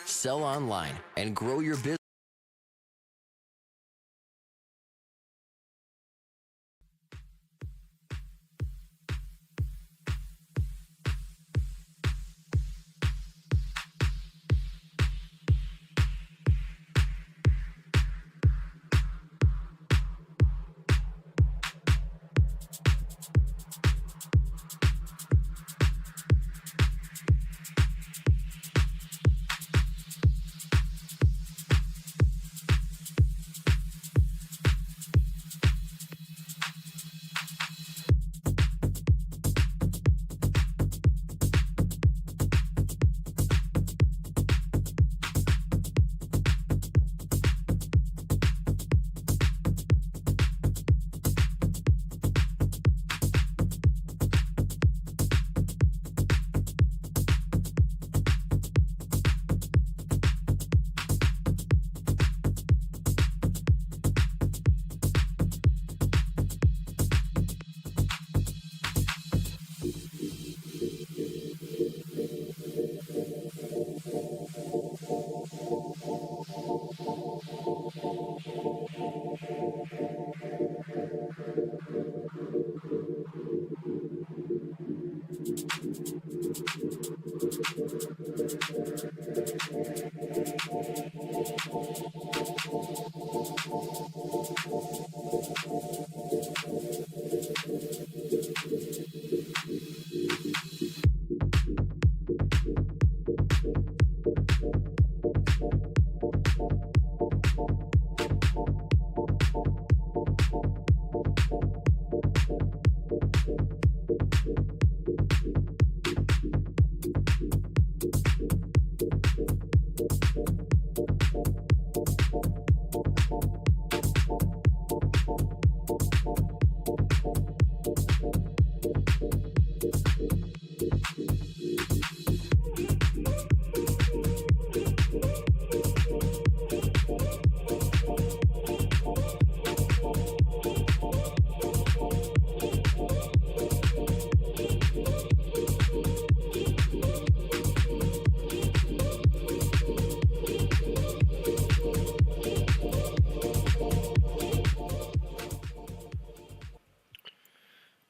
sell online, and grow your business.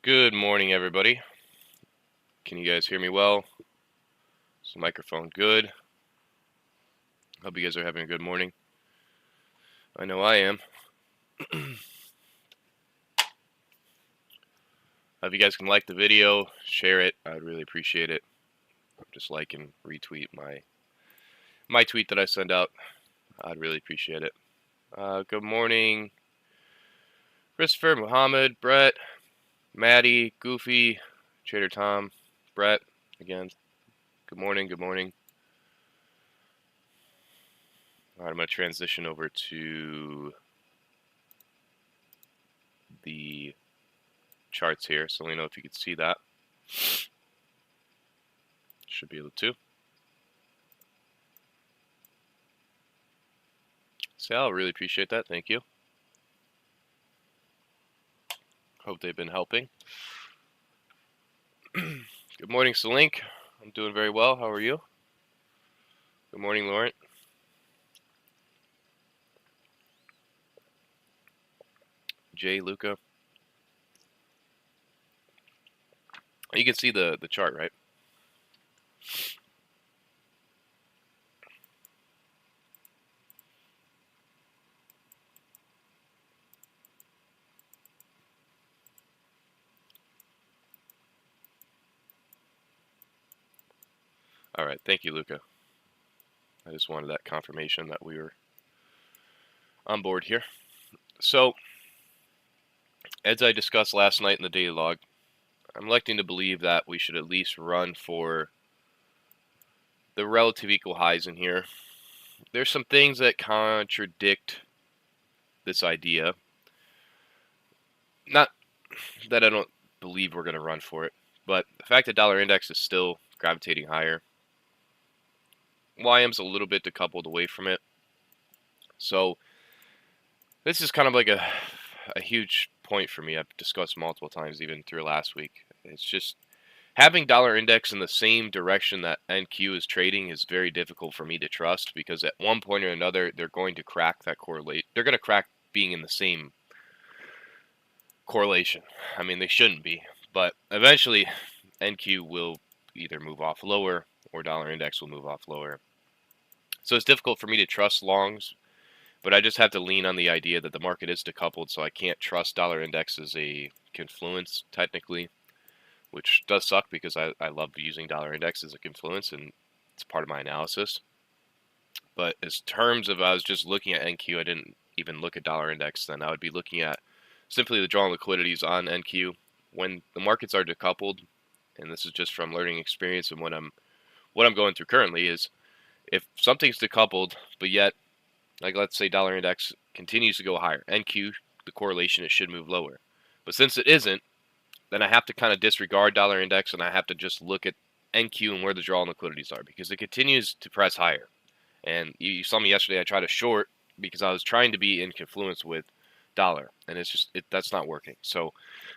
Good morning, everybody. Can you guys hear me well? Is the microphone good? Hope you guys are having a good morning. I know I am. If you guys can like the video, share it, I'd really appreciate it. Just like and retweet my tweet that I send out. I'd really appreciate it. Good morning, Christopher, Muhammad, Brett, Maddie, Goofy, Trader Tom, Brett, again. Good morning, good morning. Alright, I'm going to transition over to the charts here, so let me know if you can see that. Should be able to. Sal, really appreciate that. Thank you. Hope they've been helping. Good morning, Selink. I'm doing very well. How are you? Good morning, Laurent. Jay, Luca. You can see the chart, right? All right, thank you, Luca. I just wanted that confirmation that we were on board here. So, as I discussed last night in the daily log, I'm electing to believe that we should at least run for the relative equal highs in here. There's some things that contradict this idea. Not that I don't believe we're going to run for it, but the fact that dollar index is still gravitating higher. YM's a little bit decoupled away from it. So this is kind of like a huge point for me. I've discussed multiple times even through last week. It's just having dollar index in the same direction that NQ is trading is very difficult for me to trust, because at one point or another they're going to crack that correlate. They're going to crack being in the same correlation. I mean, they shouldn't be, but eventually NQ will either move off lower or dollar index will move off lower. So it's difficult for me to trust longs, but I just have to lean on the idea that the market is decoupled, so I can't trust dollar index as a confluence technically, which does suck because I love using dollar index as a confluence and it's part of my analysis. But as terms of, I was just looking at NQ, I didn't even look at dollar index, then I would be looking at simply the drawn liquidities on NQ. When the markets are decoupled, and this is just from learning experience and what I'm going through currently, is if something's decoupled, but yet, like let's say dollar index continues to go higher, NQ, the correlation, it should move lower. But since it isn't, then I have to kind of disregard dollar index and I have to just look at NQ and where the draw and liquidities are, because it continues to press higher. And you saw me yesterday, I tried to short because I was trying to be in confluence with dollar, and it's just, that's not working. So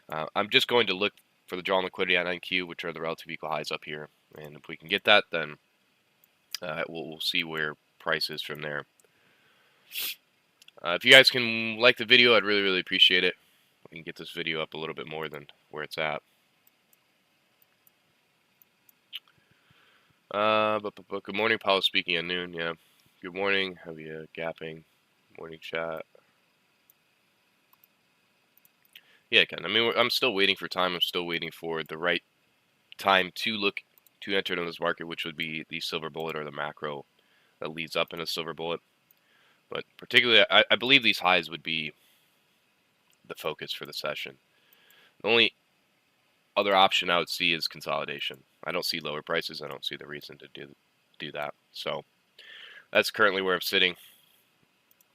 I'm just going to look for the draw and liquidity on NQ, which are the relative equal highs up here. And if we can get that, then we'll see where price is from there. If you guys can like the video, I'd really, really appreciate it. We can get this video up a little bit more than where it's at. But good morning, Paul speaking at noon. Yeah, good morning. Have you gapping? Morning chat. Yeah, Ken. I mean, I'm still waiting for time. I'm still waiting for the right time to enter into this market, which would be the silver bullet or the macro that leads up in a silver bullet. But particularly, I believe these highs would be the focus for the session. The only other option I would see is consolidation. I don't see lower prices. I don't see the reason to do that. So that's currently where I'm sitting.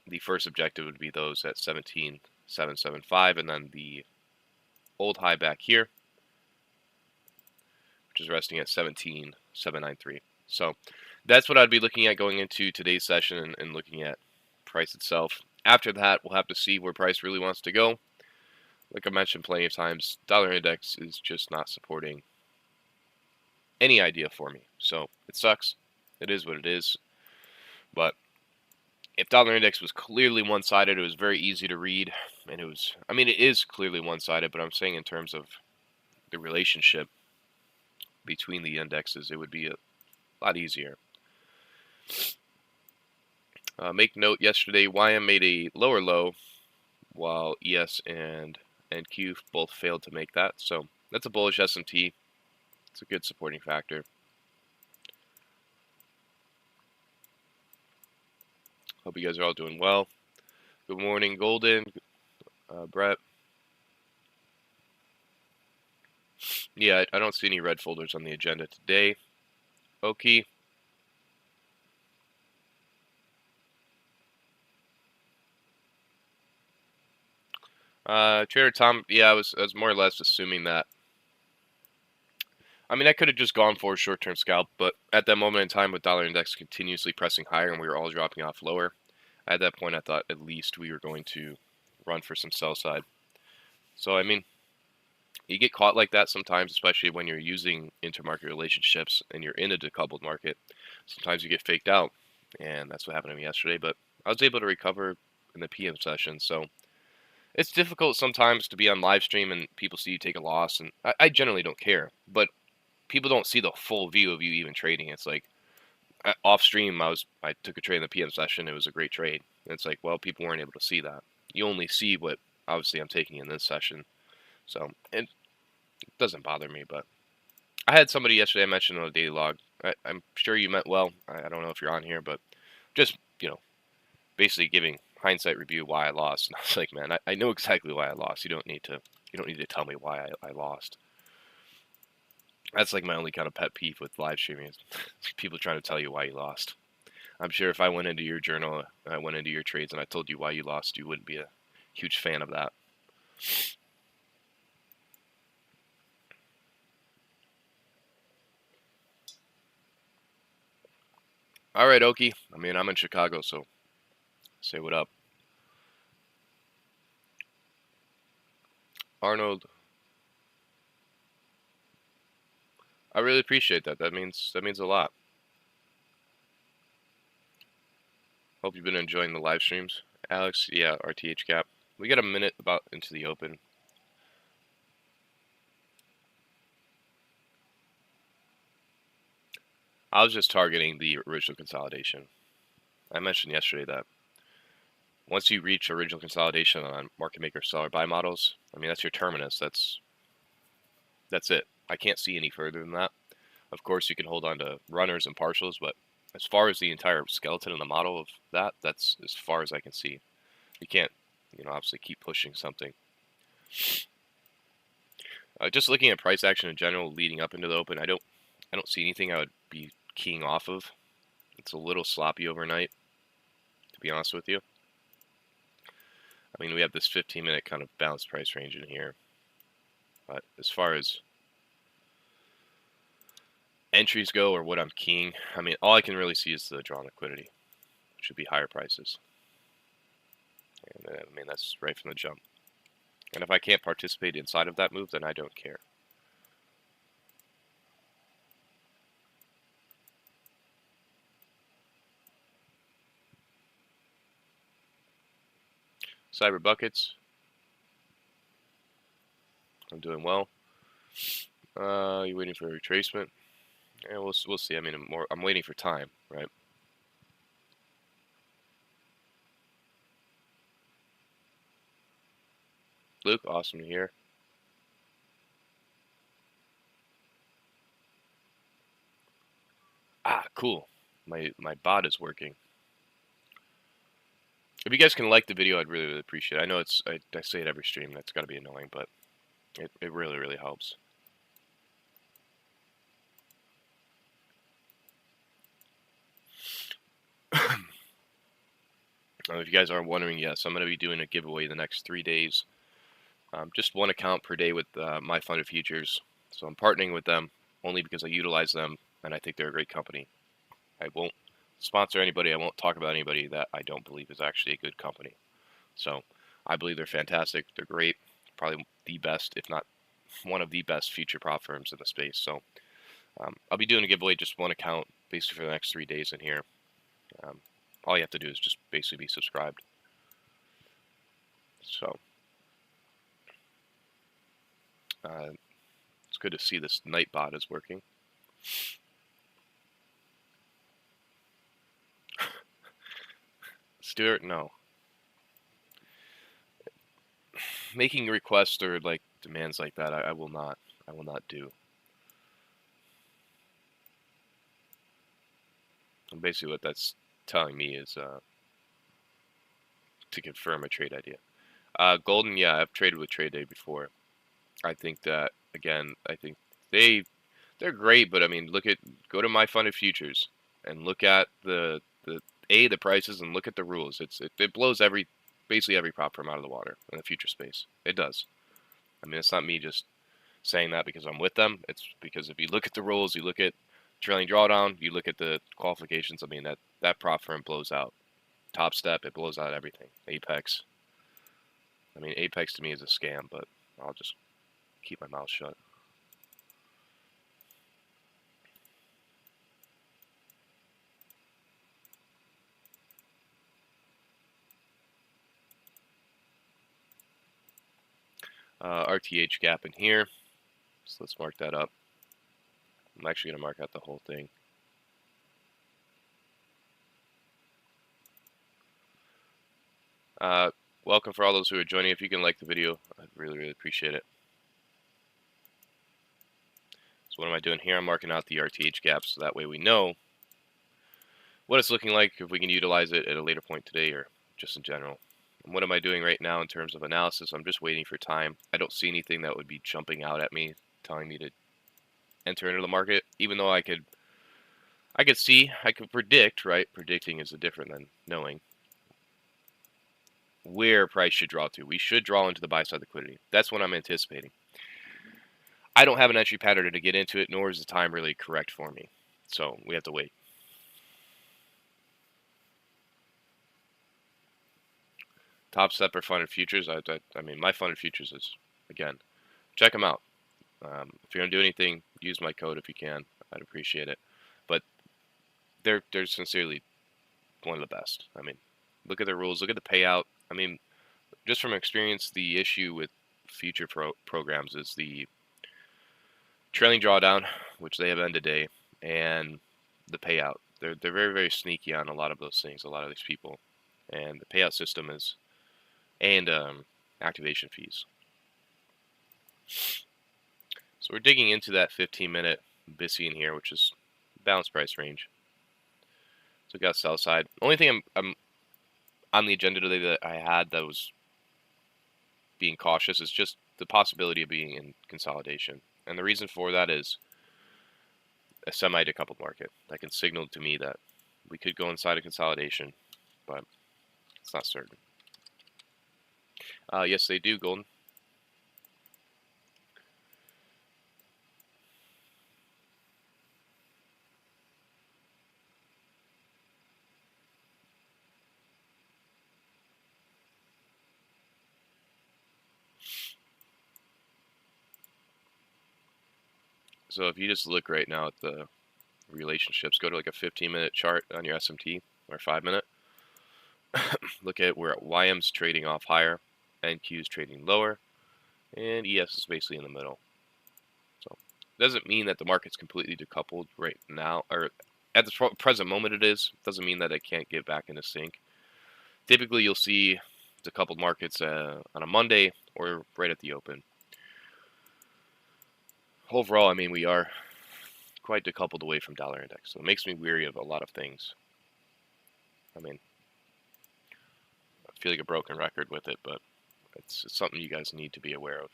The first objective would be those at 17,775, and then the old high back here, which is resting at 17,793. So that's what I'd be looking at going into today's session and looking at price itself. After that, we'll have to see where price really wants to go. Like I mentioned plenty of times, dollar index is just not supporting any idea for me. So it sucks. It is what it is. But if dollar index was clearly one-sided, it was very easy to read. And it was, I mean, it is clearly one-sided, but I'm saying in terms of the relationship between the indexes, it would be a lot easier. Make note, yesterday, YM made a lower low, while ES and NQ both failed to make that. So that's a bullish S&T. It's a good supporting factor. Hope you guys are all doing well. Good morning, Golden, Brett. Yeah, I don't see any red folders on the agenda today. Okie. Trader Tom, yeah, I was more or less assuming that. I mean, I could have just gone for a short-term scalp, but at that moment in time with dollar index continuously pressing higher and we were all dropping off lower, at that point I thought at least we were going to run for some sell side. So, I mean, you get caught like that sometimes, especially when you're using intermarket relationships and you're in a decoupled market. Sometimes you get faked out, and that's what happened to me yesterday, but I was able to recover in the PM session. So it's difficult sometimes to be on live stream and people see you take a loss, and I generally don't care, but people don't see the full view of you even trading. It's like off stream, I took a trade in the PM session. It was a great trade. And it's like, well, people weren't able to see that. You only see what obviously I'm taking in this session. So it doesn't bother me. But I had somebody yesterday I mentioned on a daily log. I'm sure you meant well. I don't know if you're on here, but just, you know, basically giving hindsight review why I lost. And I was like, man, I know exactly why I lost. You don't need to tell me why I lost. That's like my only kind of pet peeve with live streaming is people trying to tell you why you lost. I'm sure if I went into your journal, I went into your trades, and I told you why you lost, you wouldn't be a huge fan of that. All right, Okie. I mean, I'm in Chicago, so say what up. Arnold. I really appreciate that. That means a lot. Hope you've been enjoying the live streams. Alex, yeah, RTH gap. We got a minute about into the open. I was just targeting the original consolidation. I mentioned yesterday that once you reach original consolidation on market maker seller buy models, I mean, that's your terminus. That's it. I can't see any further than that. Of course, you can hold on to runners and partials, but as far as the entire skeleton in the model of that, that's as far as I can see. You can't, obviously keep pushing something. Just looking at price action in general leading up into the open, I don't see anything I would be keying off of. It's a little sloppy overnight, to be honest with you. I mean, we have this 15-minute kind of balanced price range in here. But as far as entries go, or what I'm keying, I mean, all I can really see is the drawn liquidity, which would be higher prices. And I mean, that's right from the jump. And if I can't participate inside of that move, then I don't care. Cyber buckets. I'm doing well. You waiting for a retracement? Yeah, we'll see. I mean, I'm waiting for time, right? Luke, awesome to hear. Ah, cool. My bot is working. If you guys can like the video, I'd really appreciate it. I know I say it every stream. That's got to be annoying, but it really helps. If you guys are wondering, yes, I'm going to be doing a giveaway the next 3 days. Just one account per day with My Funded Futures. So I'm partnering with them only because I utilize them and I think they're a great company. I won't sponsor anybody. I won't talk about anybody that I don't believe is actually a good company. So I believe they're fantastic. They're great. Probably the best, if not one of the best future prop firms in the space. So I'll be doing a giveaway, just one account, basically for the next 3 days in here. All you have to do is just basically be subscribed. So it's good to see this night bot is working. Stuart, no. Making requests or like demands like that, I will not. I will not do. And basically, what that's telling me is to confirm a trade idea. Golden, yeah, I've traded with Trade Day before. I think that again. I think they're great, but I mean, go to My Funded Futures and look at the prices and look at the rules. It blows basically every prop firm out of the water in the future space. It does. I mean, it's not me just saying that because I'm with them. It's because if you look at the rules, you look at trailing drawdown, you look at the qualifications. I mean, that prop firm blows out. Top Step, it blows out everything. Apex. I mean, Apex to me is a scam, but I'll just keep my mouth shut. RTH gap in here. So let's mark that up. I'm actually going to mark out the whole thing. Welcome for all those who are joining. If you can like the video, I'd really appreciate it. So what am I doing here? I'm marking out the RTH gap so that way we know what it's looking like, if we can utilize it at a later point today or just in general. And what am I doing right now in terms of analysis? I'm just waiting for time. I don't see anything that would be jumping out at me, telling me to enter into the market, even though I could predict, right? Predicting is different than knowing where price should draw to. We should draw into the buy side liquidity. That's what I'm anticipating. I don't have an entry pattern to get into it, nor is the time really correct for me. So we have to wait. Top Step or Funded Futures. I mean, My Funded Futures is, again, check them out. If you're gonna do anything, use my code if you can. I'd appreciate it. But they're sincerely one of the best. I mean, look at the rules, look at the payout. I mean, just from experience, the issue with future programs is the trailing drawdown, which they have end today, and the payout. They're very, very sneaky on a lot of those things. A lot of these people, and the payout system is, and activation fees. So we're digging into that 15-minute BISI in here, which is balanced price range. So we got sell side. Only thing I'm on the agenda today that I had that was being cautious is just the possibility of being in consolidation. And the reason for that is a semi-decoupled market that can signal to me that we could go inside a consolidation, but it's not certain. Yes, they do, Golden. So if you just look right now at the relationships, go to like a 15-minute chart on your SMT or 5-minute. Look at where YM's trading off higher, NQ's trading lower, and ES is basically in the middle. So it doesn't mean that the market's completely decoupled right now, or at the present moment it is. It doesn't mean that it can't get back into sync. Typically you'll see decoupled markets on a Monday or right at the open. Overall, I mean, we are quite decoupled away from dollar index, so it makes me weary of a lot of things. I mean, I feel like a broken record with it, but it's something you guys need to be aware of.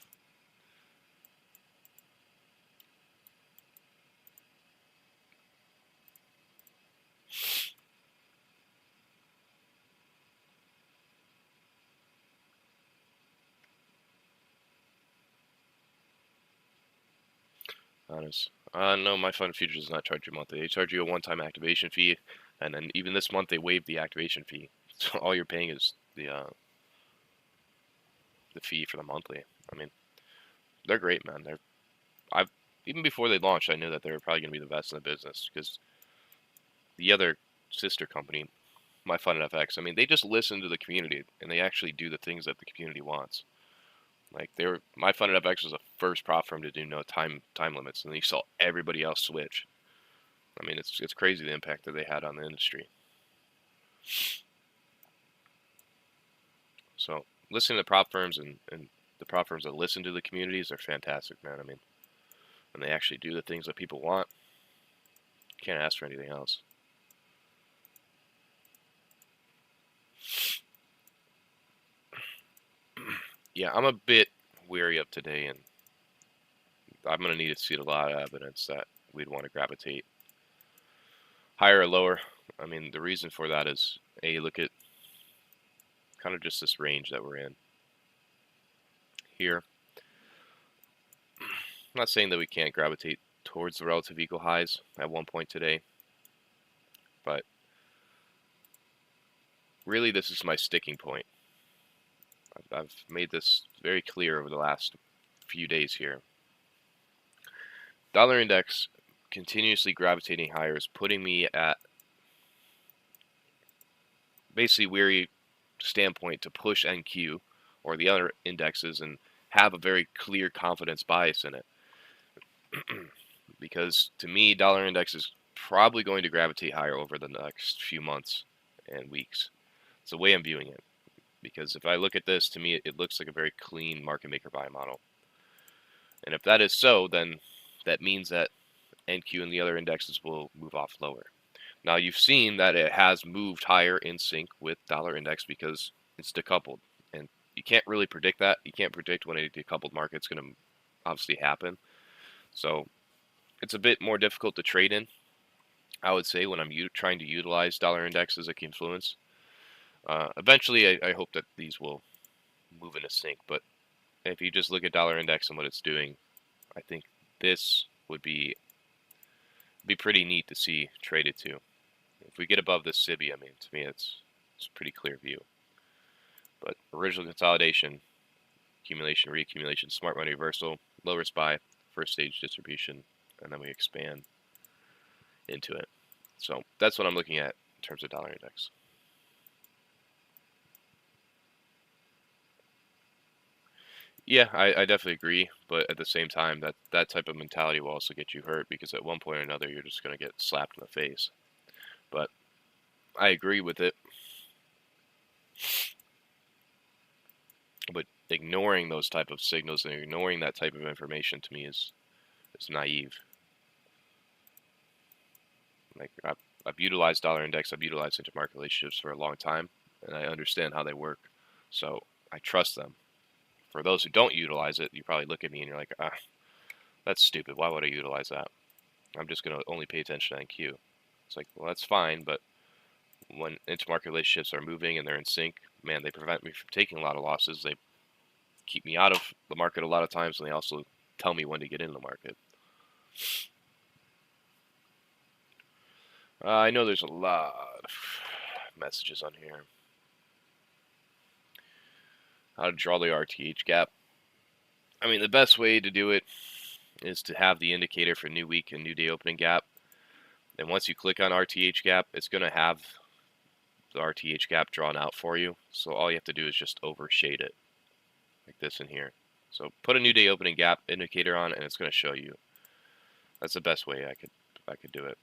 Honest. No, my fund futures does not charge you monthly. They charge you a one-time activation fee, and then even this month they waived the activation fee. So all you're paying is the fee for the monthly. I mean, they're great, man. Even before they launched, I knew that they were probably going to be the best in the business because the other sister company, My Fund FX, I mean, they just listen to the community and they actually do the things that the community wants. Like My Fund FX was the first prop firm to do no time limits, and you saw everybody else switch. I mean, it's crazy the impact that they had on the industry. So listening to prop firms and the prop firms that listen to the communities are fantastic, man. I mean, and they actually do the things that people want. Can't ask for anything else. Yeah, I'm a bit weary of today, and I'm going to need to see a lot of evidence that we'd want to gravitate higher or lower. I mean, the reason for that is, A, look at kind of just this range that we're in here. I'm not saying that we can't gravitate towards the relative equal highs at one point today, but really this is my sticking point. I've made this very clear over the last few days here. Dollar index continuously gravitating higher is putting me at basically weary standpoint to push NQ or the other indexes and have a very clear confidence bias in it. Because to me, dollar index is probably going to gravitate higher over the next few months and weeks. It's the way I'm viewing it. Because if I look at this, to me, it looks like a very clean market maker buy model. And if that is so, then that means that NQ and the other indexes will move off lower. Now you've seen that it has moved higher in sync with dollar index because it's decoupled. And you can't really predict that. You can't predict when a decoupled market's going to obviously happen. So it's a bit more difficult to trade in, I would say, when I'm trying to utilize dollar index as a key influence. Eventually, I hope that these will move into sync. But if you just look at dollar index and what it's doing, I think this would be pretty neat to see traded to. If we get above this SIBI, I mean, to me, it's a pretty clear view. But original consolidation, accumulation, reaccumulation, smart money reversal, low risk buy, first stage distribution, and then we expand into it. So that's what I'm looking at in terms of dollar index. Yeah, I definitely agree, but at the same time, that type of mentality will also get you hurt, because at one point or another, you're just going to get slapped in the face. But I agree with it. But ignoring those type of signals and ignoring that type of information, to me, is naive. Like, I've utilized dollar index, I've utilized intermarket relationships for a long time, and I understand how they work, so I trust them. For those who don't utilize it, you probably look at me and you're like, ah, that's stupid. Why would I utilize that? I'm just going to only pay attention to NQ. It's like, well, that's fine, but when intermarket relationships are moving and they're in sync, man, they prevent me from taking a lot of losses. They keep me out of the market a lot of times, and they also tell me when to get into the market. I know there's a lot of messages on here. How to draw the RTH gap. I mean, the best way to do it is to have the indicator for new week and new day opening gap. And once you click on RTH gap, it's going to have the RTH gap drawn out for you. So all you have to do is just overshade it, like this in here. So put a new day opening gap indicator on, and it's going to show you. That's the best way I could do it.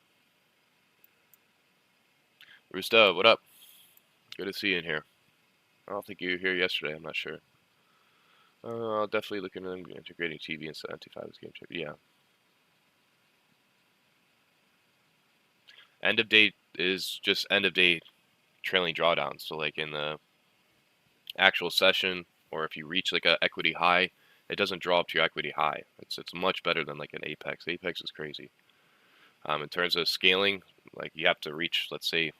Rusta, what up? Good to see you in here. I don't think you were here yesterday. I'm not sure. I'll definitely look into integrating TV and 75 as game chip. Yeah. End of day is just end of day trailing drawdown. So like in the actual session, or if you reach like a equity high, it doesn't draw up to your equity high. It's much better than like an Apex. Apex is crazy. In terms of scaling, like you have to reach, let's say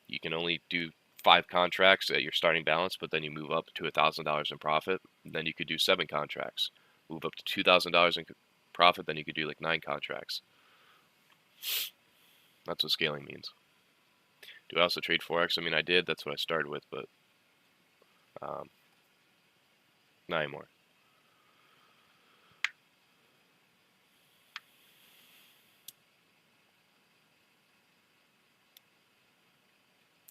you can only do 5 contracts at your starting balance, but then you move up to $1,000 in profit. Then you could do 7 contracts. Move up to $2,000 in profit, then you could do like 9 contracts. That's what scaling means. Do I also trade Forex? I mean, I did. That's what I started with, but not anymore.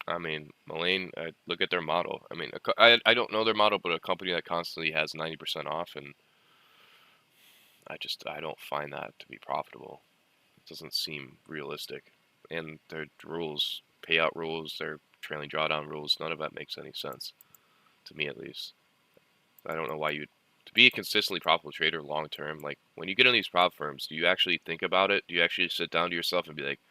I mean, Mullane, look at their model. I mean, I don't know their model, but a company that constantly has 90% off, and I don't find that to be profitable. It doesn't seem realistic. And their rules, payout rules, their trailing drawdown rules, none of that makes any sense, to me at least. I don't know why to be a consistently profitable trader long term, like when you get in these prop firms, do you actually think about it? Do you actually sit down to yourself and be like,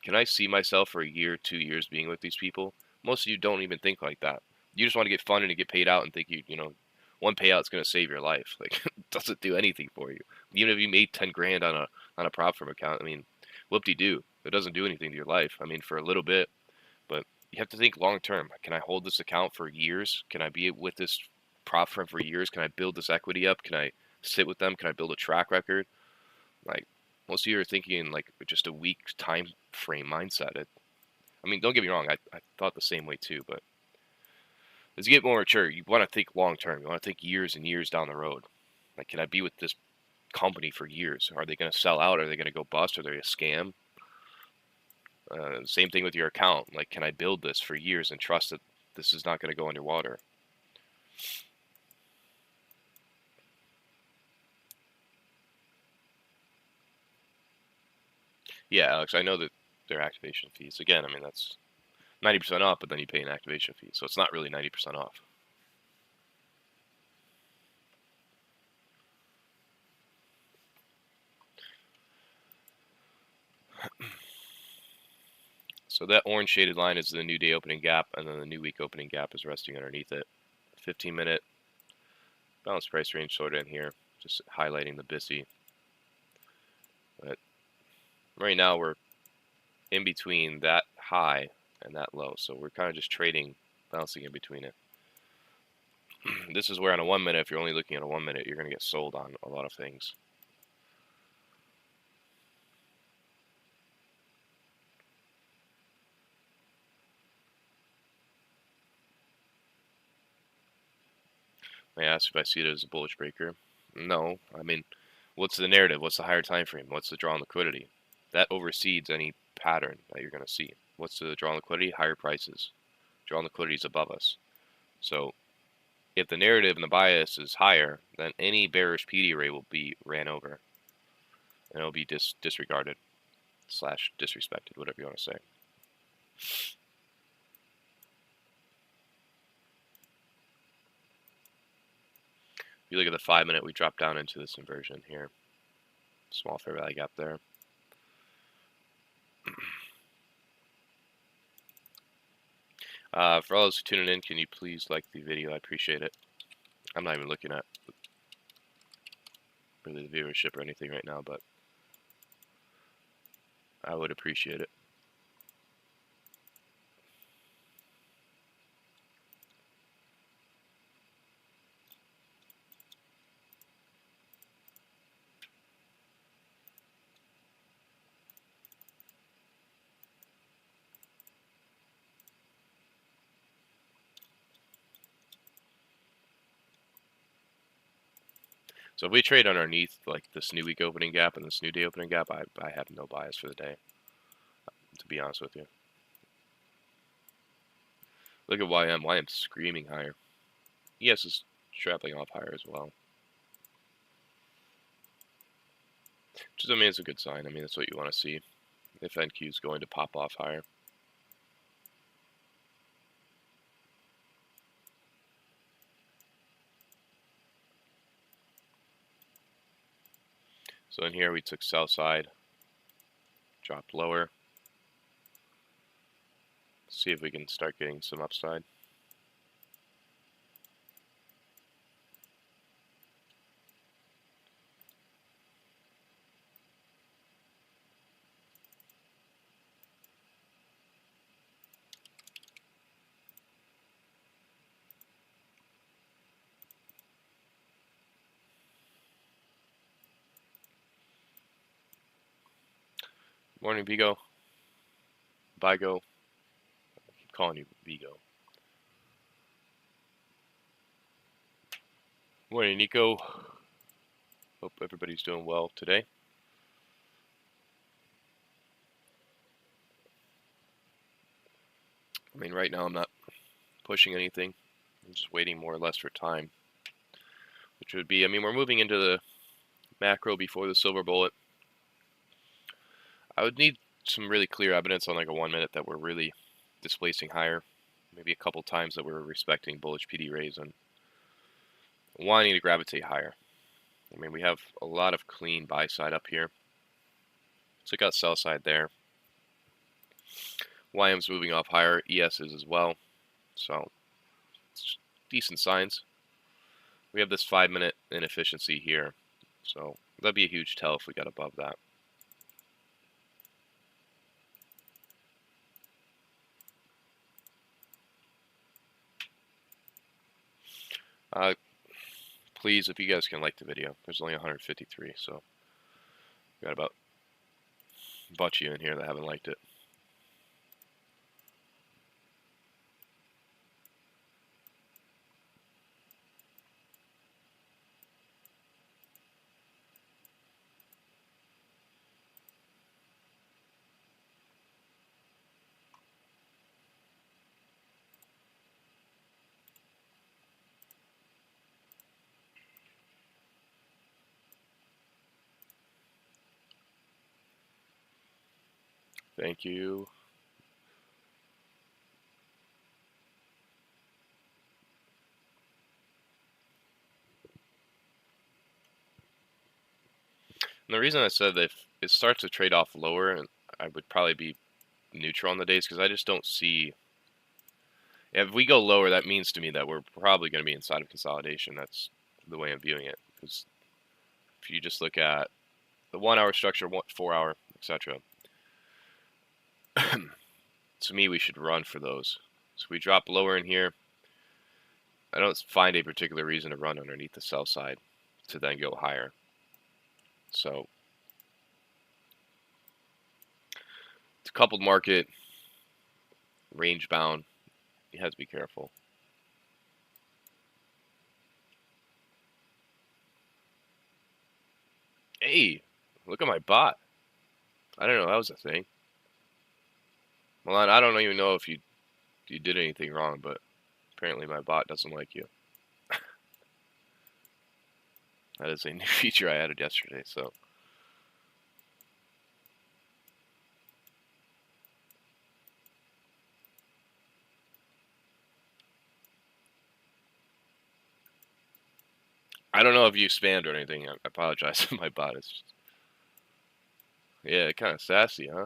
can I see myself for a year, 2 years being with these people? Most of you don't even think like that. You just want to get funded and get paid out and think you know, one payout's going to save your life. Like, it doesn't do anything for you. Even if you made 10 grand on a prop firm account, I mean, whoop-de-doo. It doesn't do anything to your life. I mean, for a little bit, but you have to think long term. Can I hold this account for years? Can I be with this prop firm for years? Can I build this equity up? Can I sit with them? Can I build a track record? Like, most of you are thinking in like just a week time frame mindset. I mean, don't get me wrong. I thought the same way too, but as you get more mature, you want to think long term. You want to think years and years down the road. Like, can I be with this company for years? Are they going to sell out? Are they going to go bust? Are they a scam? Same thing with your account. Like, can I build this for years and trust that this is not going to go underwater? Yeah, Alex, I know that their activation fees. Again, I mean, that's 90% off, but then you pay an activation fee. So it's not really 90% off. So that orange shaded line is the new day opening gap, and then the new week opening gap is resting underneath it. 15-minute balanced price range sort of in here, just highlighting the BISI. But right now we're in between that high and that low, so we're kind of just trading, bouncing in between it. This is where on a 1 minute, if you're only looking at a 1 minute, you're going to get sold on a lot of things. I asked if I see it as a bullish breaker. No, I mean, What's the narrative? What's the higher time frame? What's the draw on liquidity? That oversees any pattern that you're going to see. What's the draw on liquidity? Higher prices. Draw on liquidity is above us. So if the narrative and the bias is higher, then any bearish PD array will be ran over, and it'll be disregarded / disrespected, whatever you want to say. If you look at the 5-minute, we drop down into this inversion here. Small fair value gap there. For all those tuning in, can you please like the video? I appreciate it. I'm not even looking at really the viewership or anything right now, but I would appreciate it. So if we trade underneath like this new week opening gap and this new day opening gap, I have no bias for the day, to be honest with you. Look at YM. YM's screaming higher. ES is traveling off higher as well. Which is, I mean, it's a good sign. I mean, that's what you want to see if NQ is going to pop off higher. So in here we took sell side, dropped lower. See if we can start getting some upside. Morning, Vigo. Vigo. I keep calling you Vigo. Morning, Nico. Hope everybody's doing well today. I mean, right now I'm not pushing anything. I'm just waiting more or less for time. Which would be, I mean, we're moving into the macro before the silver bullet. I would need some really clear evidence on like a 1 minute that we're really displacing higher. Maybe a couple times that we're respecting bullish PD rays and wanting to gravitate higher. I mean, we have a lot of clean buy side up here. Took out sell side there. YM's moving off higher. ES is as well. So, it's decent signs. We have this 5-minute inefficiency here. So, that'd be a huge tell if we got above that. Please, if you guys can like the video. There's only 153, so we got about a bunch of you in here that haven't liked it. Thank you. And the reason I said that if it starts to trade off lower, and I would probably be neutral on the days because I just don't see. If we go lower, that means to me that we're probably going to be inside of consolidation. That's the way I'm viewing it. Because if you just look at the 1 hour structure, 4 hour, etc. To me, we should run for those. So we drop lower in here. I don't find a particular reason to run underneath the sell side to then go higher. So it's a coupled market, range bound. You have to be careful. Hey, look at my bot. I don't know that was a thing. Well, I don't even know if you did anything wrong, but apparently my bot doesn't like you. That is a new feature I added yesterday, so. I don't know if you spammed or anything. I apologize if my bot is just... Yeah, kind of sassy, huh?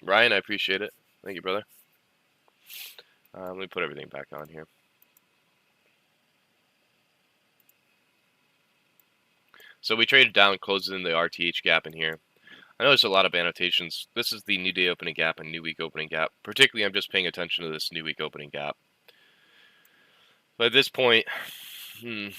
Ryan, I appreciate it. Thank you, brother. Let me put everything back on here. So we traded down, closed in the RTH gap in here. I know there's a lot of annotations. This is the new day opening gap and new week opening gap. Particularly, I'm just paying attention to this new week opening gap. But at this point, we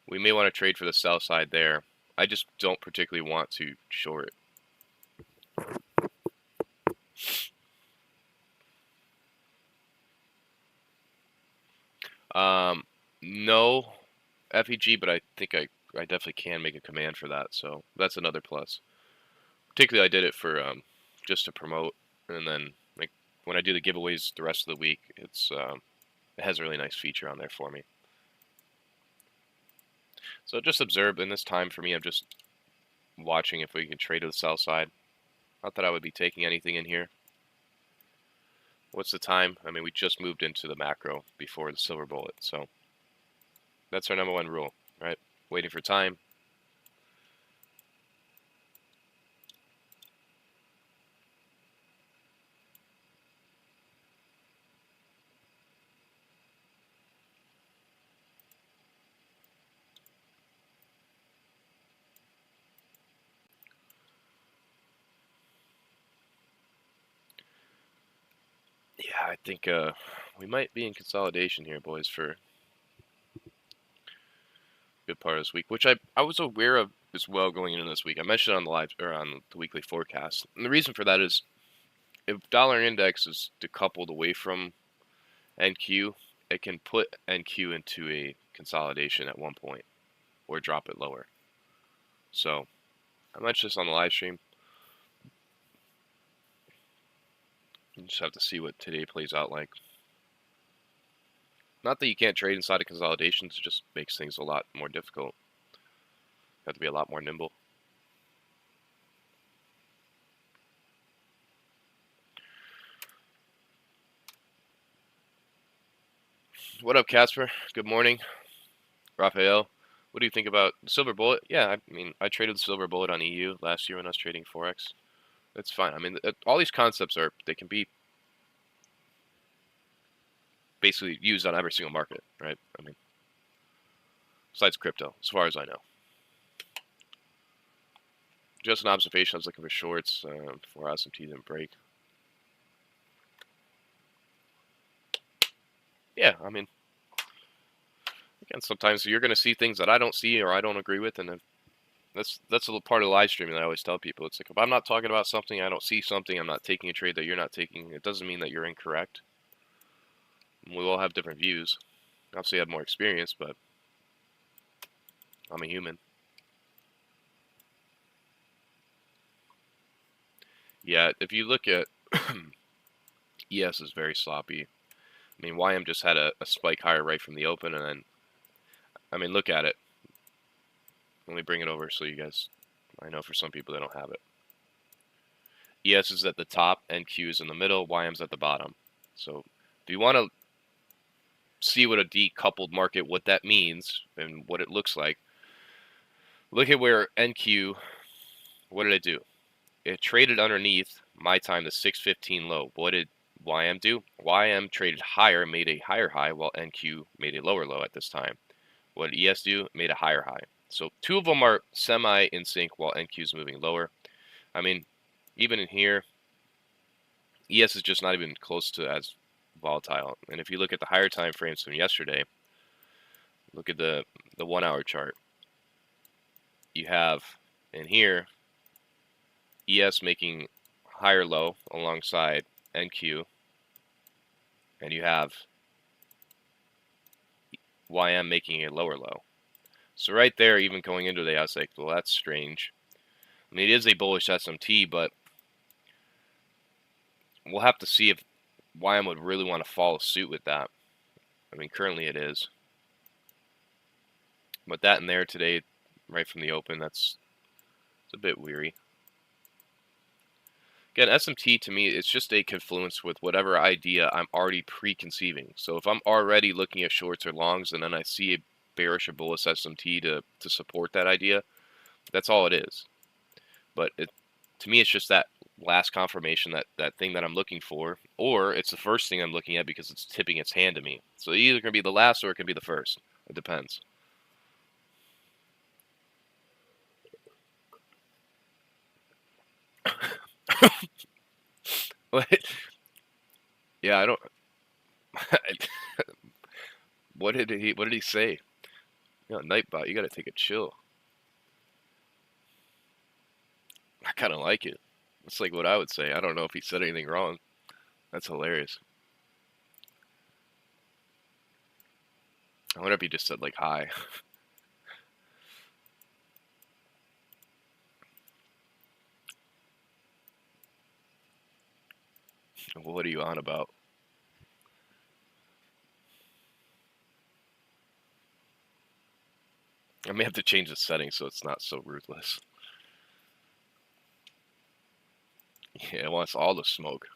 may want to trade for the sell side there. I just don't particularly want to short. No FVG, but I think I definitely can make a command for that, so that's another plus. Particularly, I did it for just to promote, and then like when I do the giveaways the rest of the week, it has a really nice feature on there for me. So just observe in this time for me. I'm just watching if we can trade to the sell side. Not that I would be taking anything in here. What's the time? I mean, we just moved into the macro before the silver bullet, so that's our number one rule, right? Waiting for time. Yeah, I think we might be in consolidation here, boys, for a good part of this week, which I was aware of as well going into this week. I mentioned on the live or on the weekly forecast, and the reason for that is if dollar index is decoupled away from NQ, it can put NQ into a consolidation at one point or drop it lower. So I mentioned this on the live stream. You just have to see what today plays out like. Not that you can't trade inside of consolidations, it just makes things a lot more difficult. You have to be a lot more nimble. What up, Casper? Good morning. Raphael, what do you think about the silver bullet? Yeah, I mean, I traded the silver bullet on EU last year when I was trading Forex. That's fine. I mean, all these concepts they can be basically used on every single market, right? I mean, besides crypto, as far as I know. Just an observation, I was looking for shorts before SMT didn't break. Yeah, I mean, again, sometimes you're going to see things that I don't see or I don't agree with, and that's a little part of the live streaming that I always tell people. It's like, if I'm not talking about something, I don't see something, I'm not taking a trade that you're not taking, it doesn't mean that you're incorrect. We all have different views. Obviously, I have more experience, but I'm a human. Yeah, if you look at ES is very sloppy. I mean, YM just had a spike higher right from the open, and then, I mean, look at it. Let me bring it over so you guys, I know for some people they don't have it. ES is at the top, NQ is in the middle, YM's at the bottom. So if you want to see what a decoupled market, what that means, and what it looks like, look at where NQ, what did it do? It traded underneath my time, the 615 low. What did YM do? YM traded higher, made a higher high, while NQ made a lower low at this time. What did ES do? Made a higher high. So two of them are semi in sync while NQ is moving lower. I mean, even in here, ES is just not even close to as volatile. And if you look at the higher time frames from yesterday, look at the 1 hour chart. You have in here ES making higher low alongside NQ. and you have YM making a lower low. So right there, even going into the day, I was like, well, that's strange. I mean, it is a bullish SMT, but we'll have to see if YM would really want to follow suit with that. I mean, currently it is. But that in there today, right from the open, it's a bit weary. Again, SMT to me, it's just a confluence with whatever idea I'm already preconceiving. So if I'm already looking at shorts or longs and then I see a bearish or bullish SMT to support that idea, that's all it is. But to me, it's just that last confirmation, that thing that I'm looking for, or it's the first thing I'm looking at because it's tipping its hand to me. So it's either going to be the last or it can be the first. It depends. What? Yeah, I don't. What did he say? You know, Nightbot, you got to take a chill. I kind of like it. That's like what I would say. I don't know if he said anything wrong. That's hilarious. I wonder if he just said like hi. What are you on about? I may have to change the settings so it's not so ruthless. Yeah, it wants all the smoke.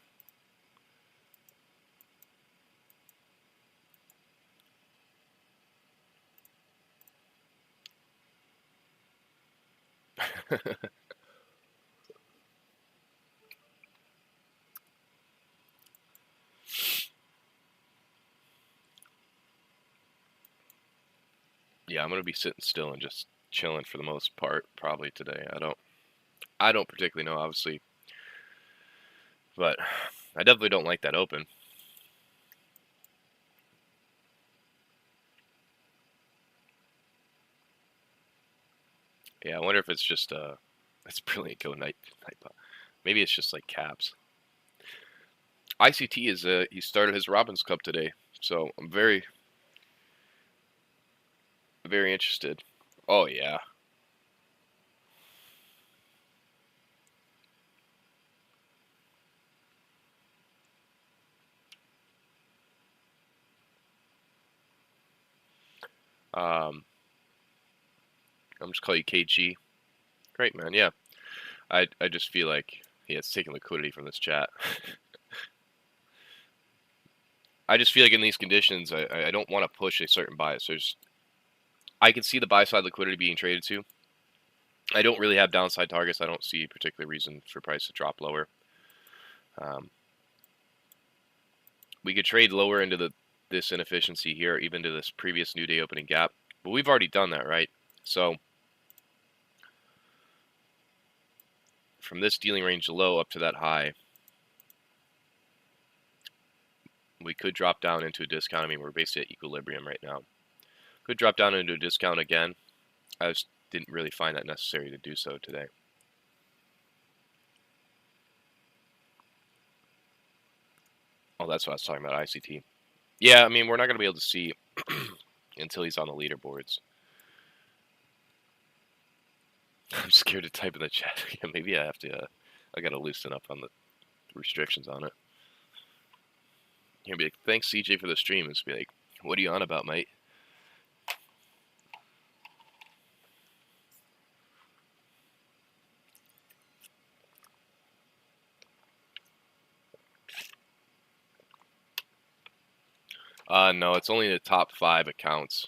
Yeah, I'm gonna be sitting still and just chilling for the most part probably today. I don't particularly know, obviously, but I definitely don't like that open. Yeah, I wonder if it's just it's brilliant go night. Maybe it's just like caps. ICT is he started his Robbins Cup today, so I'm very interested. Oh yeah. I'm just call you KG. Great man, yeah. I just feel like he has taken liquidity from this chat. I just feel like in these conditions, I don't want to push a certain bias. I can see the buy side liquidity being traded to. I don't really have downside targets. I don't see a particular reason for price to drop lower. We could trade lower into this inefficiency here, even to this previous new day opening gap. But we've already done that, right? So from this dealing range low up to that high, we could drop down into a discount. I mean, we're basically at equilibrium right now. Could drop down into a discount again. I just didn't really find that necessary to do so today. Oh, that's what I was talking about, ICT. Yeah, I mean, we're not going to be able to see until he's on the leaderboards. I'm scared to type in the chat. Yeah, maybe I have to, I got to loosen up on the restrictions on it. He'll be like, thanks, CJ, for the stream. It's be like, what are you on about, mate? No, it's only the top 5 accounts.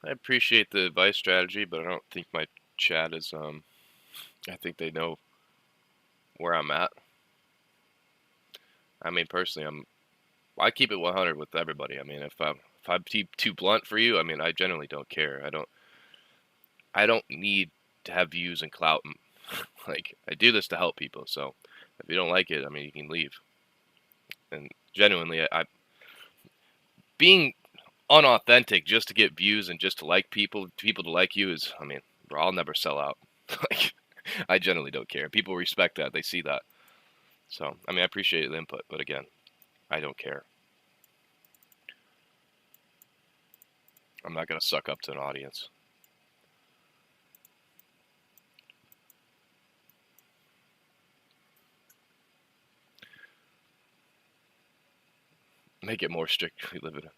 I appreciate the advice strategy, but I don't think my chat is, I think they know where I'm at. I mean, personally, I keep it 100 with everybody. I mean, if if I'm too blunt for you, I mean, I generally don't care. I don't need to have views and clout. And, like, I do this to help people. So if you don't like it, I mean, you can leave. And genuinely, I being unauthentic just to get views and just to like people to like you is, I mean, bro, I'll never sell out. Like, I generally don't care. People respect that. They see that. So, I mean, I appreciate the input, but again, I don't care. I'm not going to suck up to an audience. Make it more strictly limited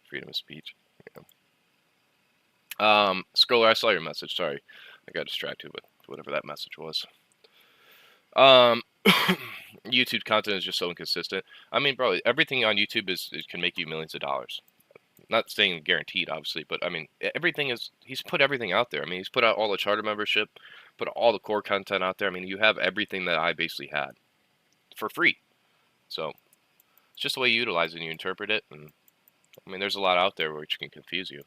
freedom of speech. Yeah. Scroller, I saw your message. Sorry, I got distracted with whatever that message was. YouTube content is just so inconsistent. I mean, bro, everything on YouTube can make you millions of dollars. Not saying guaranteed, obviously, but I mean, everything is. He's put everything out there. I mean, he's put out all the charter membership, put all the core content out there. I mean, you have everything that I basically had for free. So it's just the way you utilize it and you interpret it. And I mean, there's a lot out there which can confuse you.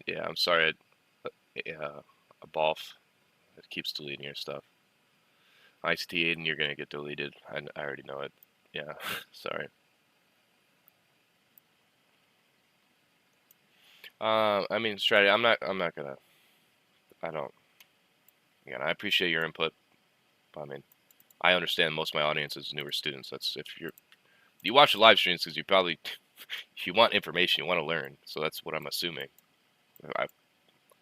Yeah, I'm sorry. A BOF. It keeps deleting your stuff. Ict, and you're gonna get deleted. I already know it. Yeah, sorry. I mean, strategy. I'm not gonna. I don't. Again, I appreciate your input. But I mean, I understand most of my audience is newer students. That's if you watch the live streams because you probably, if you want information, you want to learn. So that's what I'm assuming.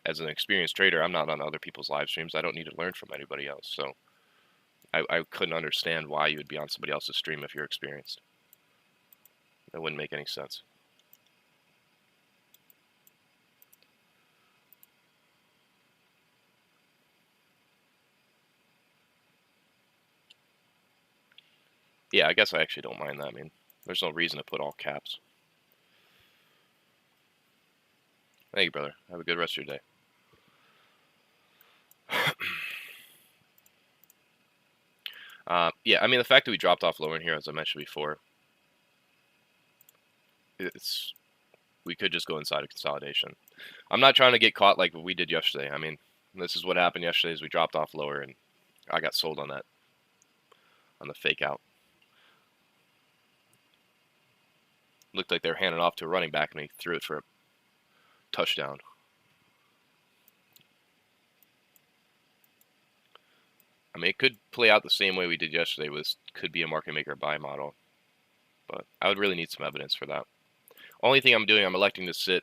As an experienced trader, I'm not on other people's live streams. I don't need to learn from anybody else. So I couldn't understand why you would be on somebody else's stream if you're experienced. That wouldn't make any sense. Yeah, I guess I actually don't mind that. I mean, there's no reason to put all caps. Thank you, brother. Have a good rest of your day. Yeah, I mean, the fact that we dropped off lower in here, as I mentioned before, we could just go inside a consolidation. I'm not trying to get caught like we did yesterday. I mean, this is what happened yesterday is we dropped off lower, and I got sold on that, on the fake out. Looked like they were handing off to a running back, and he threw it for a touchdown. I mean, it could play out the same way we did yesterday. Could be a market maker buy model, but I would really need some evidence for that. Only thing I'm doing, I'm electing to sit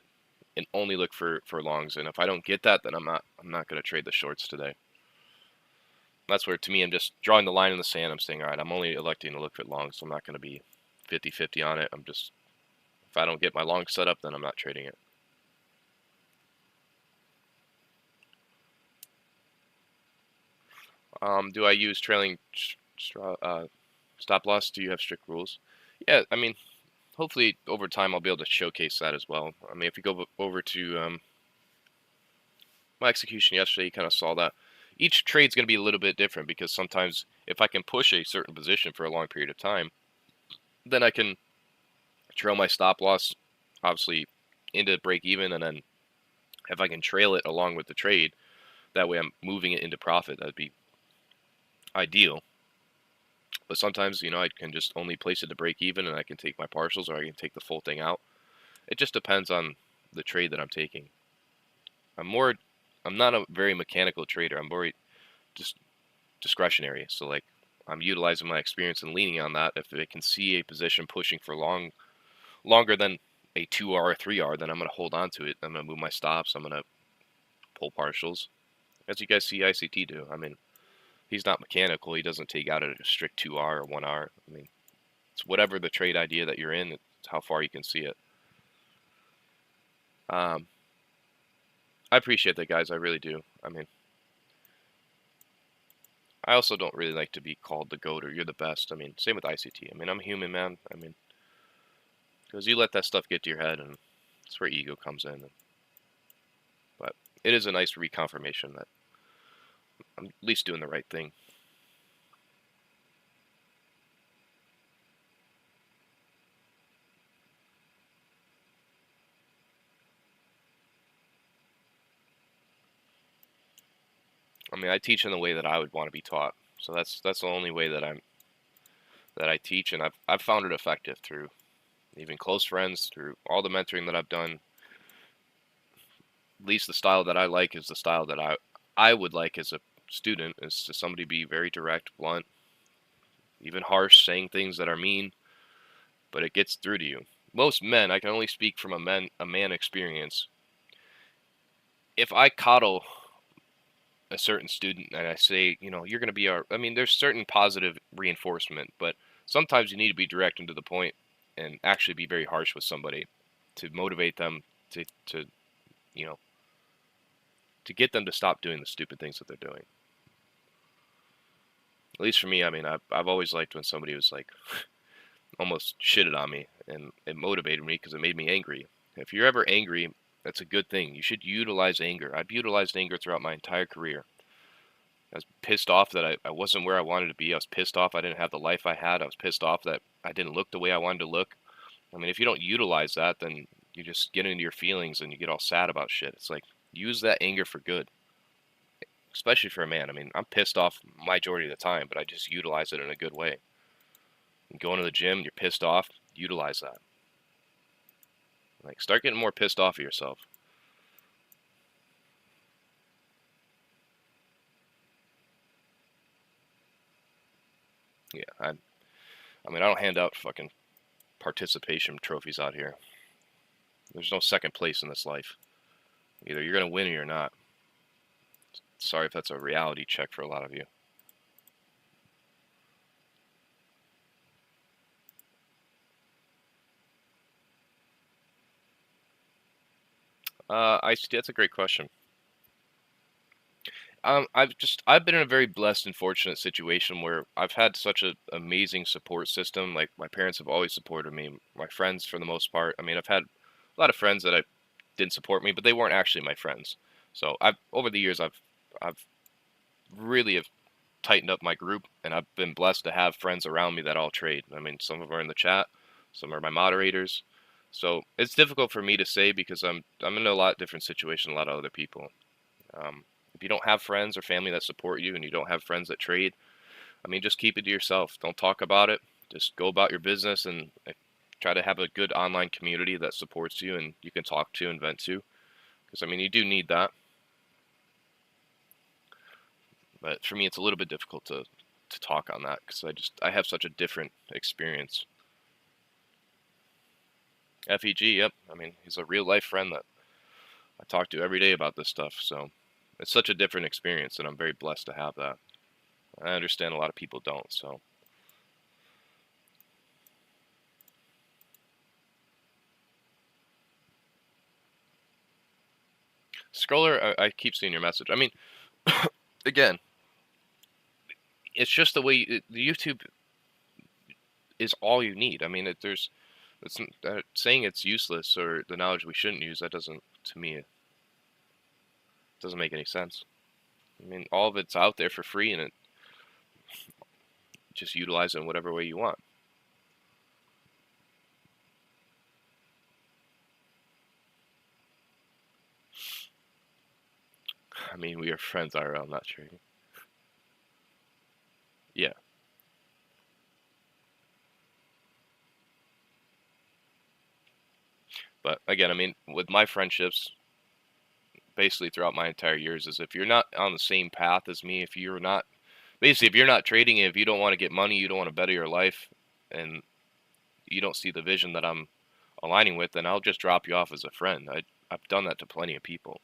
and only look for longs, and if I don't get that, then I'm not going to trade the shorts today. That's where, to me, I'm just drawing the line in the sand. I'm saying, all right, I'm only electing to look for longs, so I'm not going to be 50-50 on it. I'm just, if I don't get my long set up, then I'm not trading it. Do I use trailing stop loss? Do you have strict rules? Yeah, I mean, hopefully over time I'll be able to showcase that as well. I mean, if you go over to my execution yesterday, you kind of saw that. Each trade's going to be a little bit different because sometimes if I can push a certain position for a long period of time, then I can trail my stop loss, obviously, into break even, and then if I can trail it along with the trade, that way I'm moving it into profit. That'd be ideal. But sometimes, you know, I can just only place it to break even, and I can take my partials, or I can take the full thing out. It just depends on the trade that I'm taking. I'm not a very mechanical trader. I'm more just discretionary. So like, I'm utilizing my experience and leaning on that. If I can see a position pushing for longer than a 2R or 3R, then I'm going to hold on to it. I'm going to move my stops. I'm going to pull partials. As you guys see ICT do. I mean, he's not mechanical. He doesn't take out at a strict 2R or 1R. I mean, it's whatever the trade idea that you're in. It's how far you can see it. I appreciate that, guys. I really do. I mean, I also don't really like to be called the GOAT or you're the best. I mean, same with ICT. I mean, I'm a human, man. I mean, because you let that stuff get to your head, and that's where ego comes in. But it is a nice reconfirmation that I'm at least doing the right thing. I mean, I teach in the way that I would want to be taught. So that's the only way that I teach, and I've found it effective through even close friends, through all the mentoring that I've done. At least the style that I like is the style that I would like as a student, is to somebody be very direct, blunt, even harsh, saying things that are mean, but it gets through to you. Most men, I can only speak from a man experience. If I coddle a certain student and I say, you know, you're going to be our, I mean, there's certain positive reinforcement, but sometimes you need to be direct and to the point and actually be very harsh with somebody to motivate them to you know, to get them to stop doing the stupid things that they're doing. At least for me, I mean, I've always liked when somebody was like almost shitted on me, and it motivated me because it made me angry. If you're ever angry, that's a good thing. You should utilize anger. I've utilized anger throughout my entire career. I was pissed off that I wasn't where I wanted to be. I was pissed off I didn't have the life I had. I was pissed off that I didn't look the way I wanted to look. I mean, if you don't utilize that, then you just get into your feelings and you get all sad about shit. It's like, use that anger for good, especially for a man. I mean, I'm pissed off majority of the time, but I just utilize it in a good way. You go into the gym, you're pissed off, utilize that. Like, start getting more pissed off of yourself. Yeah, I mean, I don't hand out fucking participation trophies out here. There's no second place in this life. Either you're gonna win or you're not. Sorry if that's a reality check for a lot of you. That's a great question. I've been in a very blessed and fortunate situation where I've had such an amazing support system. Like, my parents have always supported me. My friends, for the most part. I mean, I've had a lot of friends that I didn't support me, but they weren't actually my friends. So over the years I've really have tightened up my group, and I've been blessed to have friends around me that all trade. I mean, some of them are in the chat, some are my moderators. So it's difficult for me to say because I'm in a lot different situation than a lot of other people. If you don't have friends or family that support you and you don't have friends that trade, I mean, just keep it to yourself. Don't talk about it. Just go about your business and try to have a good online community that supports you and you can talk to and vent to. Because, I mean, you do need that. But for me, it's a little bit difficult to talk on that because I have such a different experience. FEG, yep. I mean, he's a real life friend that I talk to every day about this stuff. So it's such a different experience, and I'm very blessed to have that. I understand a lot of people don't, so. Scroller, I keep seeing your message. I mean, again, it's just the way the YouTube is all you need. I mean, saying it's useless or the knowledge we shouldn't use, that doesn't, to me, it doesn't make any sense. I mean, all of it's out there for free, and just utilize it in whatever way you want. I mean, we are friends IRL, not trading. Yeah. But again, I mean, with my friendships, basically throughout my entire years, is if you're not on the same path as me, if you're not trading, if you don't want to get money, you don't want to better your life, and you don't see the vision that I'm aligning with, then I'll just drop you off as a friend. I've done that to plenty of people.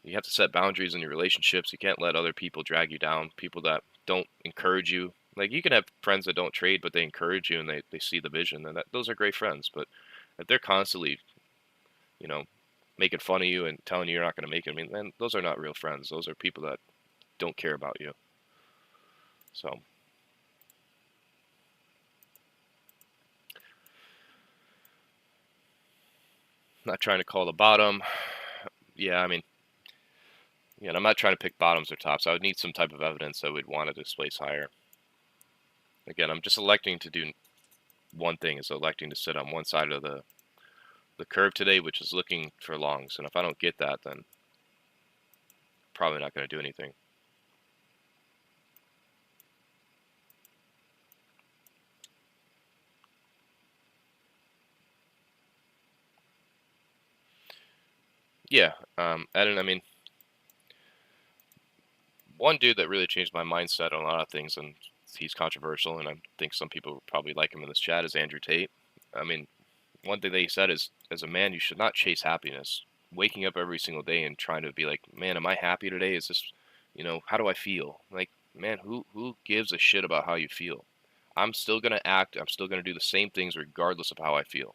You have to set boundaries in your relationships. You can't let other people drag you down, people that don't encourage you. Like, you can have friends that don't trade, but they encourage you and they see the vision, and those are great friends. But if they're constantly, you know, making fun of you and telling you you're not going to make it. I mean, man, those are not real friends. Those are people that don't care about you. So, not trying to call the bottom. Yeah, I mean, yeah, I'm not trying to pick bottoms or tops. I would need some type of evidence that would want to displace higher. Again, I'm just electing to do one thing, is electing to sit on one side of the curve today, which is looking for longs. And if I don't get that, then probably not going to do anything. Yeah, Eden, I mean, one dude that really changed my mindset on a lot of things, and he's controversial, and I think some people probably like him in this chat, is Andrew Tate. I mean, one thing that he said is, as a man, you should not chase happiness. Waking up every single day and trying to be like, man, am I happy today? Is this, how do I feel? Like, man, who gives a shit about how you feel? I'm still going to act. I'm still going to do the same things regardless of how I feel.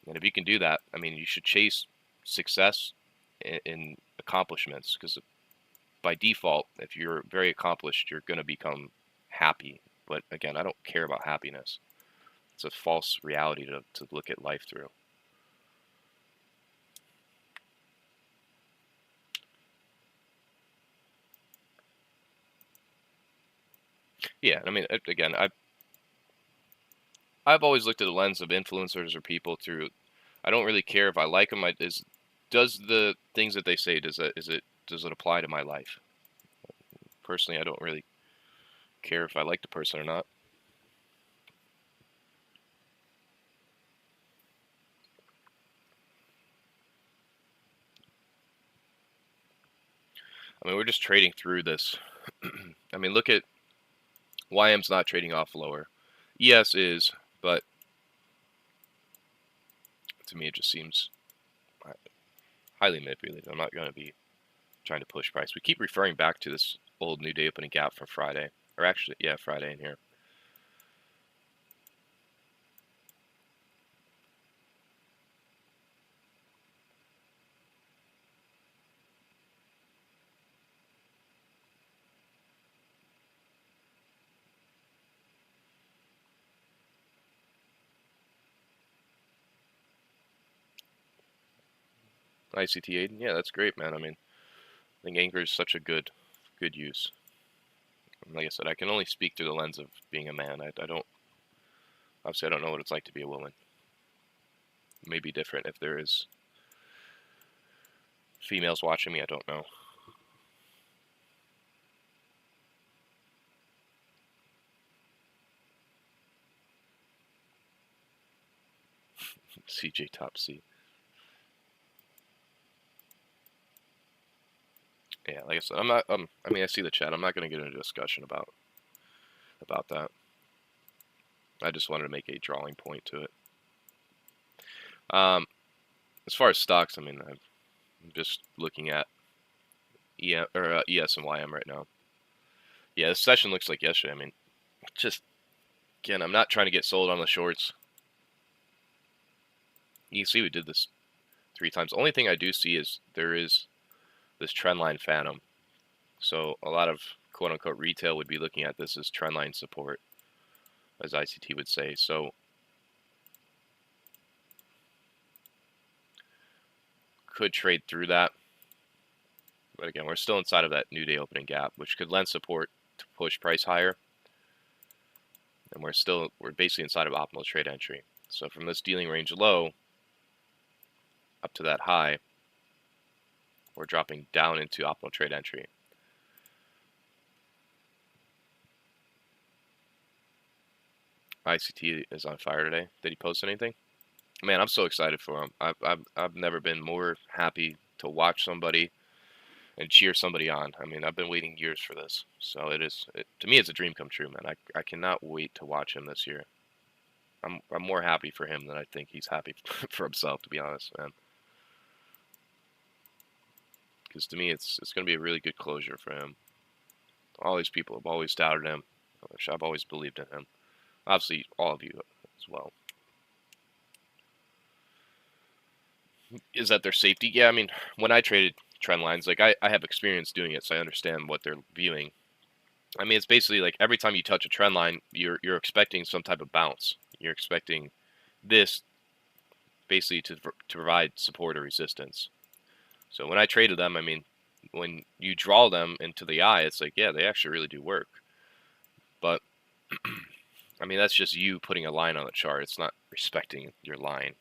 And if you can do that, I mean, you should chase success in accomplishments, because by default, if you're very accomplished, you're going to become happy. But again, I don't care about happiness. It's a false reality to look at life through. Yeah, I mean, again, I've always looked at the lens of influencers or people through. I don't really care if I like them. Does the things that they say, does it apply to my life? Personally, I don't really care if I like the person or not. I mean, we're just trading through this. I mean, look at YM's not trading off lower. ES is, but to me it just seems highly manipulated. I'm not going to be trying to push price. We keep referring back to this old new day opening gap from Friday. Or actually, yeah, Friday in here. ICT Aiden, yeah, that's great, man. I mean, I think Anchor is such a good use. Like I said, I can only speak through the lens of being a man. I don't, obviously I don't know what it's like to be a woman. It may be different if there is females watching me, I don't know. CJ Top C. Yeah, like I said, I'm not. I mean, I see the chat. I'm not going to get into a discussion about that. I just wanted to make a drawing point to it. As far as stocks, I mean, I'm just looking at ES and YM right now. Yeah, this session looks like yesterday. I mean, just again, I'm not trying to get sold on the shorts. You can see we did this 3 times. The only thing I do see is there is this trendline phantom. So a lot of quote-unquote retail would be looking at this as trendline support, as ICT would say. So could trade through that. But again, we're still inside of that new day opening gap, which could lend support to push price higher. And we're basically inside of optimal trade entry. So from this dealing range low up to that high, we're dropping down into optimal trade entry. ICT is on fire today. Did he post anything? Man, I'm so excited for him. I've never been more happy to watch somebody and cheer somebody on. I mean, I've been waiting years for this. So to me, it's a dream come true, man. I cannot wait to watch him this year. I'm more happy for him than I think he's happy for himself, to be honest, man. Because to me, it's going to be a really good closure for him. All these people have always doubted him, which I've always believed in him. Obviously, all of you as well. Is that their safety? Yeah, I mean, when I traded trend lines, like I have experience doing it, so I understand what they're viewing. I mean, it's basically like every time you touch a trend line, you're expecting some type of bounce. You're expecting this basically to provide support or resistance. So when I traded them, I mean, when you draw them into the eye, it's like, yeah, they actually really do work. But I mean, that's just you putting a line on the chart. It's not respecting your line.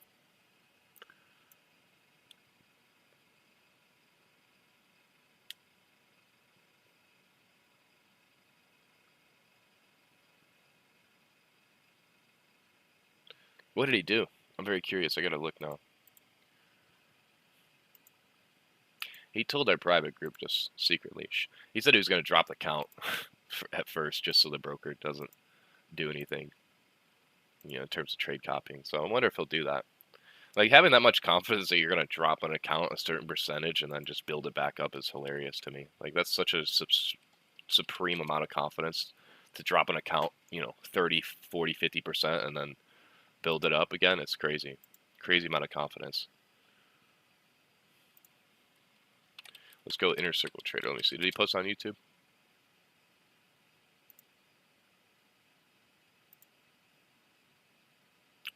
What did he do? I'm very curious. I gotta look now. He told our private group just secretly. He said he was gonna drop the count at first, just so the broker doesn't do anything, in terms of trade copying. So I wonder if he'll do that. Like, having that much confidence that you're gonna drop an account a certain percentage and then just build it back up is hilarious to me. Like, that's such a supreme amount of confidence to drop an account, 30, 40, 50% and then build it up again. It's crazy. Crazy amount of confidence. Let's go Inner Circle Trader. Let me see. Did he post on YouTube?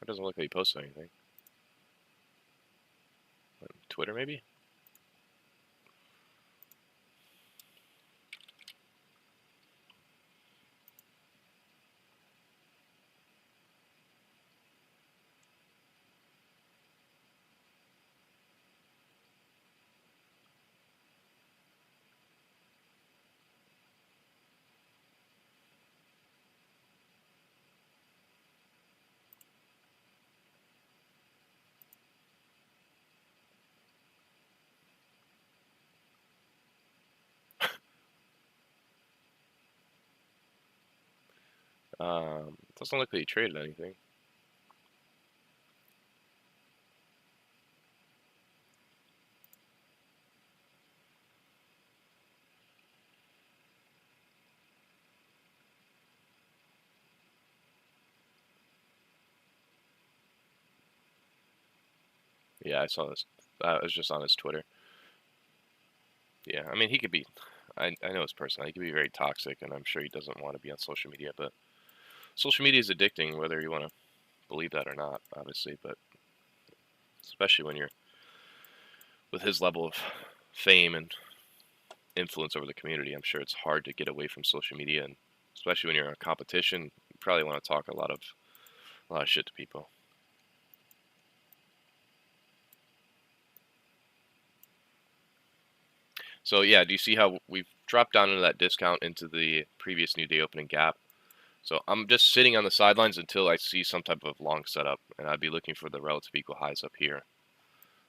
It doesn't look like he posted anything. Twitter, maybe? Doesn't look like he traded anything. Yeah, I saw this. It was just on his Twitter. Yeah, I mean, he could be. I know his personality. He could be very toxic, and I'm sure he doesn't want to be on social media. But social media is addicting, whether you want to believe that or not, obviously. But especially when you're with his level of fame and influence over the community, I'm sure it's hard to get away from social media, and especially when you're in a competition, you probably want to talk a lot of shit to people. So yeah, do you see how we've dropped down into that discount into the previous new day opening gap? So I'm just sitting on the sidelines until I see some type of long setup, and I'd be looking for the relative equal highs up here.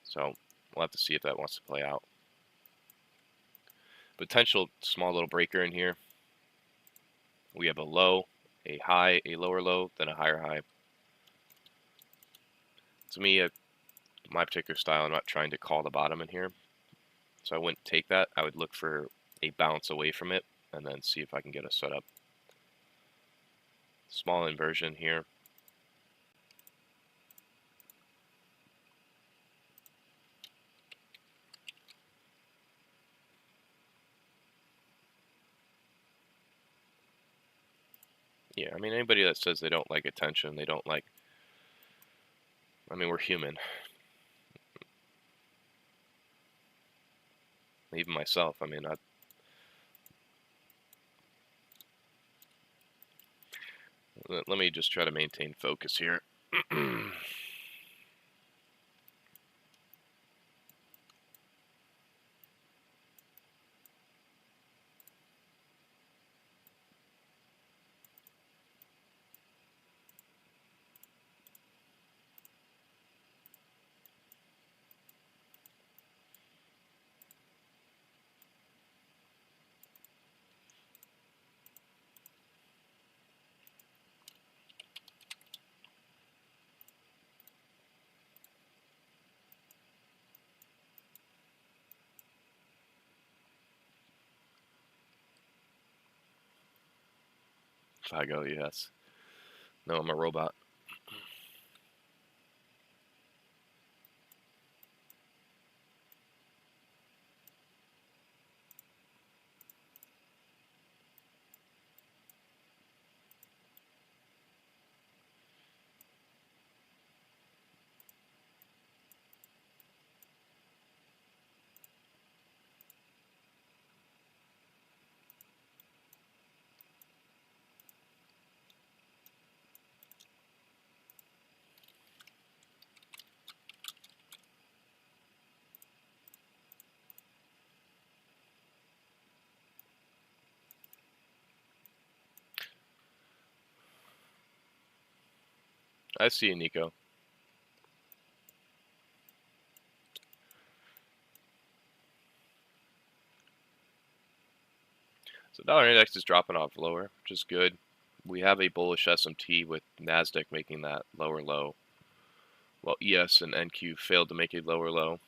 So we'll have to see if that wants to play out. Potential small little breaker in here. We have a low, a high, a lower low, then a higher high. To me, my particular style, I'm not trying to call the bottom in here. So I wouldn't take that. I would look for a bounce away from it and then see if I can get a setup. Small inversion here. Yeah, I mean, anybody that says they don't like attention, they don't like, I mean, we're human. Even myself, I mean, let me just try to maintain focus here. If I go, yes. No, I'm a robot. I see you, Nico. So dollar index is dropping off lower, which is good. We have a bullish SMT with Nasdaq making that lower low, while ES and NQ failed to make a lower low.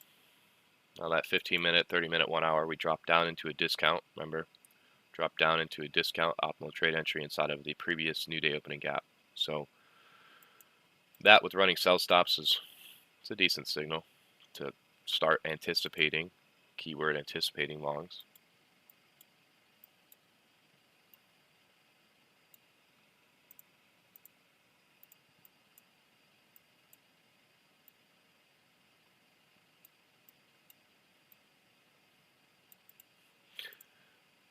On that 15-minute, 30-minute, 1 hour, we dropped down into a discount. Remember, dropped down into a discount optimal trade entry inside of the previous new day opening gap. So that with running sell stops is it's a decent signal to start anticipating, keyword anticipating longs.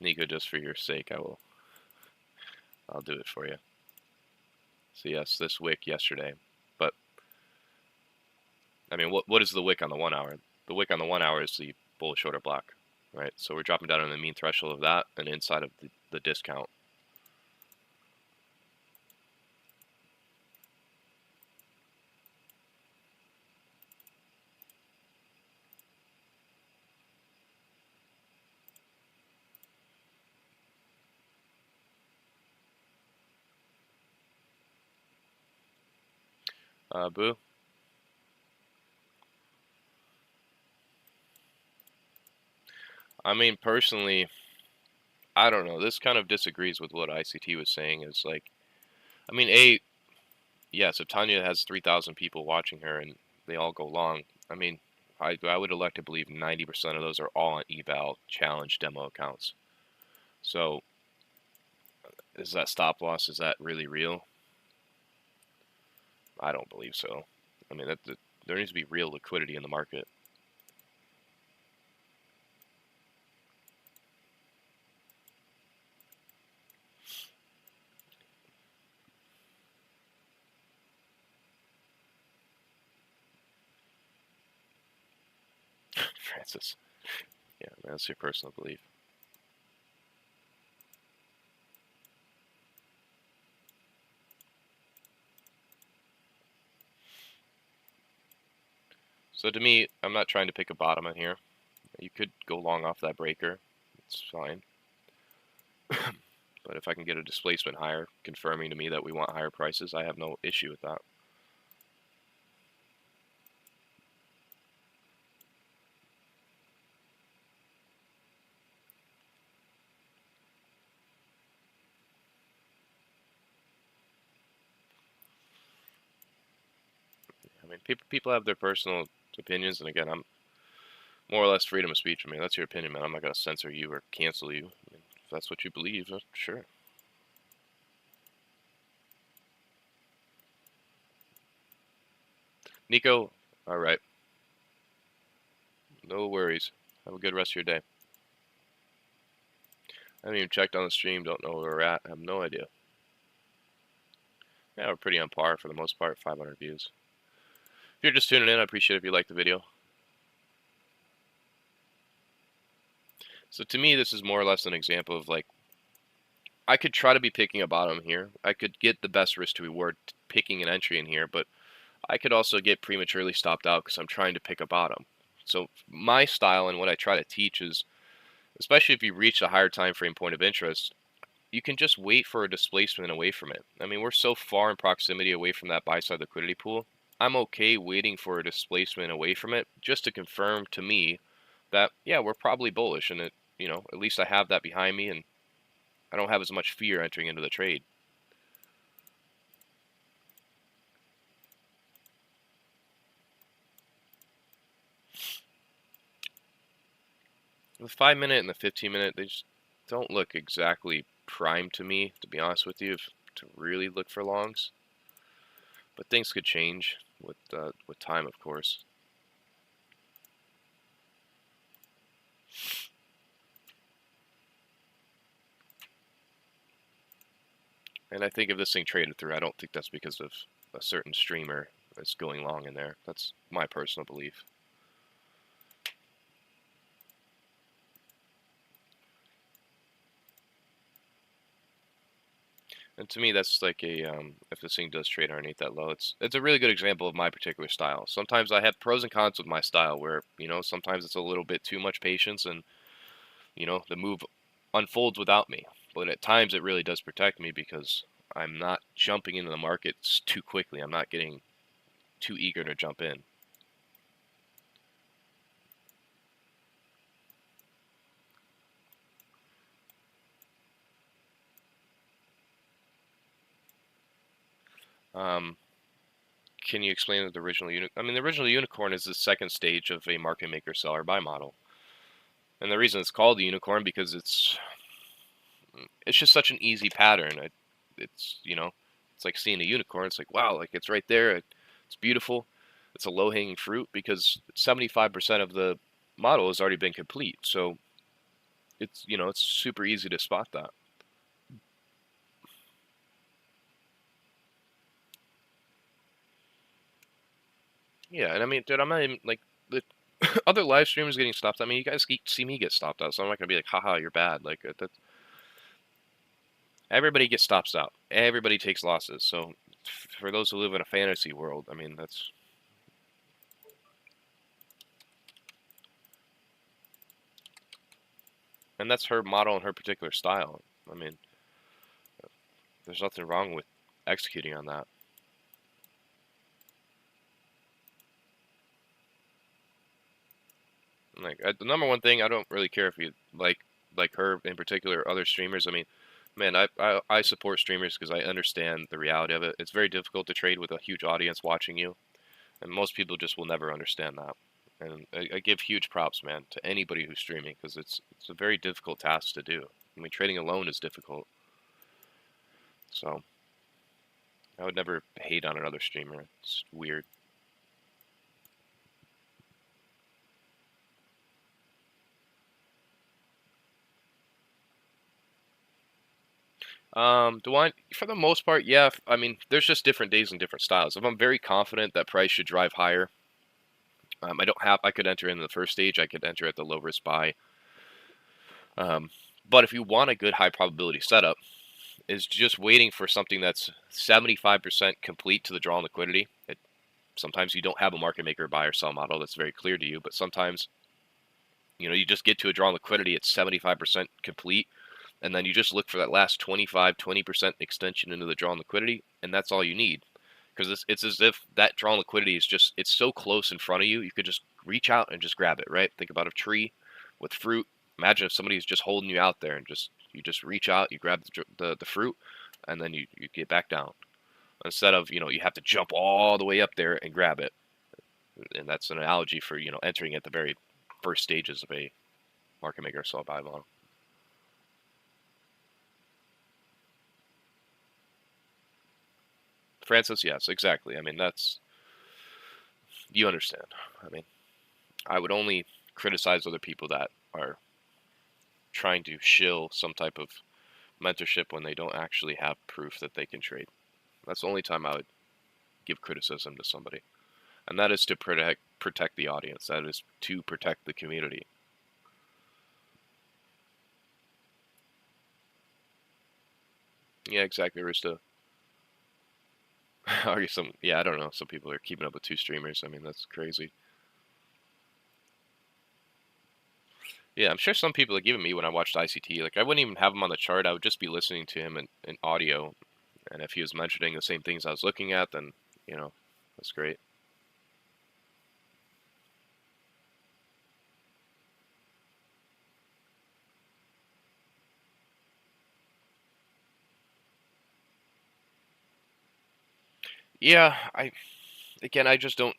Nico, just for your sake, I'll do it for you. So yes, this wick yesterday, but I mean, what is the wick on the 1 hour? The wick on the 1 hour is the bullish order block, right? So we're dropping down on the mean threshold of that and inside of the discount. Boo. I mean, personally, I don't know. This kind of disagrees with what ICT was saying. Is like, I mean, yes, if Tanya has 3,000 people watching her and they all go long, I mean, I would elect to believe 90% of those are all on eval challenge demo accounts. So, is that stop loss? Is that really real? I don't believe so. I mean, there needs to be real liquidity in the market. Francis. Yeah, man, that's your personal belief. So to me, I'm not trying to pick a bottom in here. You could go long off that breaker. It's fine. But if I can get a displacement higher, confirming to me that we want higher prices, I have no issue with that. I mean, people have their personal opinions, and again, I'm more or less freedom of speech. I mean, that's your opinion, man. I'm not going to censor you or cancel you. I mean, if that's what you believe, sure. Nico, all right. No worries. Have a good rest of your day. I haven't even checked on the stream. Don't know where we're at. I have no idea. Yeah, we're pretty on par for the most part. 500 views. If you're just tuning in, I appreciate it if you like the video. So to me, this is more or less an example of like, I could try to be picking a bottom here. I could get the best risk to reward picking an entry in here, but I could also get prematurely stopped out because I'm trying to pick a bottom. So my style and what I try to teach is, especially if you reach a higher time frame point of interest, you can just wait for a displacement away from it. I mean, we're so far in proximity away from that buy side liquidity pool. I'm okay waiting for a displacement away from it just to confirm to me that, yeah, we're probably bullish, and at least I have that behind me and I don't have as much fear entering into the trade. The 5-minute and the 15-minute, they just don't look exactly primed to me, to be honest with you, to really look for longs. But things could change with time, of course. And I think if this thing traded through, I don't think that's because of a certain streamer that's going long in there. That's my personal belief. And to me, that's like a if this thing does trade underneath that low, it's a really good example of my particular style. Sometimes I have pros and cons with my style, where sometimes it's a little bit too much patience, and the move unfolds without me. But at times it really does protect me because I'm not jumping into the markets too quickly. I'm not getting too eager to jump in. Can you explain the original unicorn? I mean, the original unicorn is the second stage of a market maker seller buy model. And the reason it's called the unicorn because it's just such an easy pattern. It's it's like seeing a unicorn. It's like, wow, like it's right there. It's beautiful. It's a low-hanging fruit because 75% of the model has already been complete. So it's it's super easy to spot that. Yeah, and I mean, dude, I'm not even like the other live streamers getting stopped. I mean, you guys see me get stopped out, so I'm not gonna be like, haha, you're bad. Like everybody gets stops out. Everybody takes losses. So for those who live in a fantasy world, I mean, that's her model and her particular style. I mean, there's nothing wrong with executing on that. Like the number one thing, I don't really care if you like her in particular, or other streamers. I mean, man, I support streamers because I understand the reality of it. It's very difficult to trade with a huge audience watching you, and most people just will never understand that. And I give huge props, man, to anybody who's streaming because it's a very difficult task to do. I mean, trading alone is difficult. So I would never hate on another streamer. It's weird. Do I, for the most part, yeah. I mean, there's just different days and different styles. If I'm very confident that price should drive higher, I could enter in the first stage. I could enter at the low risk buy. But if you want a good high probability setup, is just waiting for something that's 75% complete to the draw on liquidity. Sometimes you don't have a market maker buy or sell model that's very clear to you, but sometimes, you just get to a draw on liquidity, it's 75% complete, and then you just look for that last 20% extension into the draw on liquidity, and that's all you need. Because it's as if that draw on liquidity is it's so close in front of you, you could just reach out and just grab it, right? Think about a tree with fruit. Imagine if somebody's just holding you out there and you just reach out, you grab the fruit, and then you get back down. Instead of, you have to jump all the way up there and grab it. And that's an analogy for, entering at the very first stages of a market maker sell buy model. Francis, yes, exactly. I mean, you understand. I mean, I would only criticize other people that are trying to shill some type of mentorship when they don't actually have proof that they can trade. That's the only time I would give criticism to somebody. And that is to protect the audience. That is to protect the community. Yeah, exactly, Rista. I don't know. Some people are keeping up with two streamers. I mean, that's crazy. Yeah, I'm sure some people are giving me when I watched ICT. Like, I wouldn't even have him on the chart. I would just be listening to him in audio. And if he was mentioning the same things I was looking at, then, that's great. Yeah, I just don't,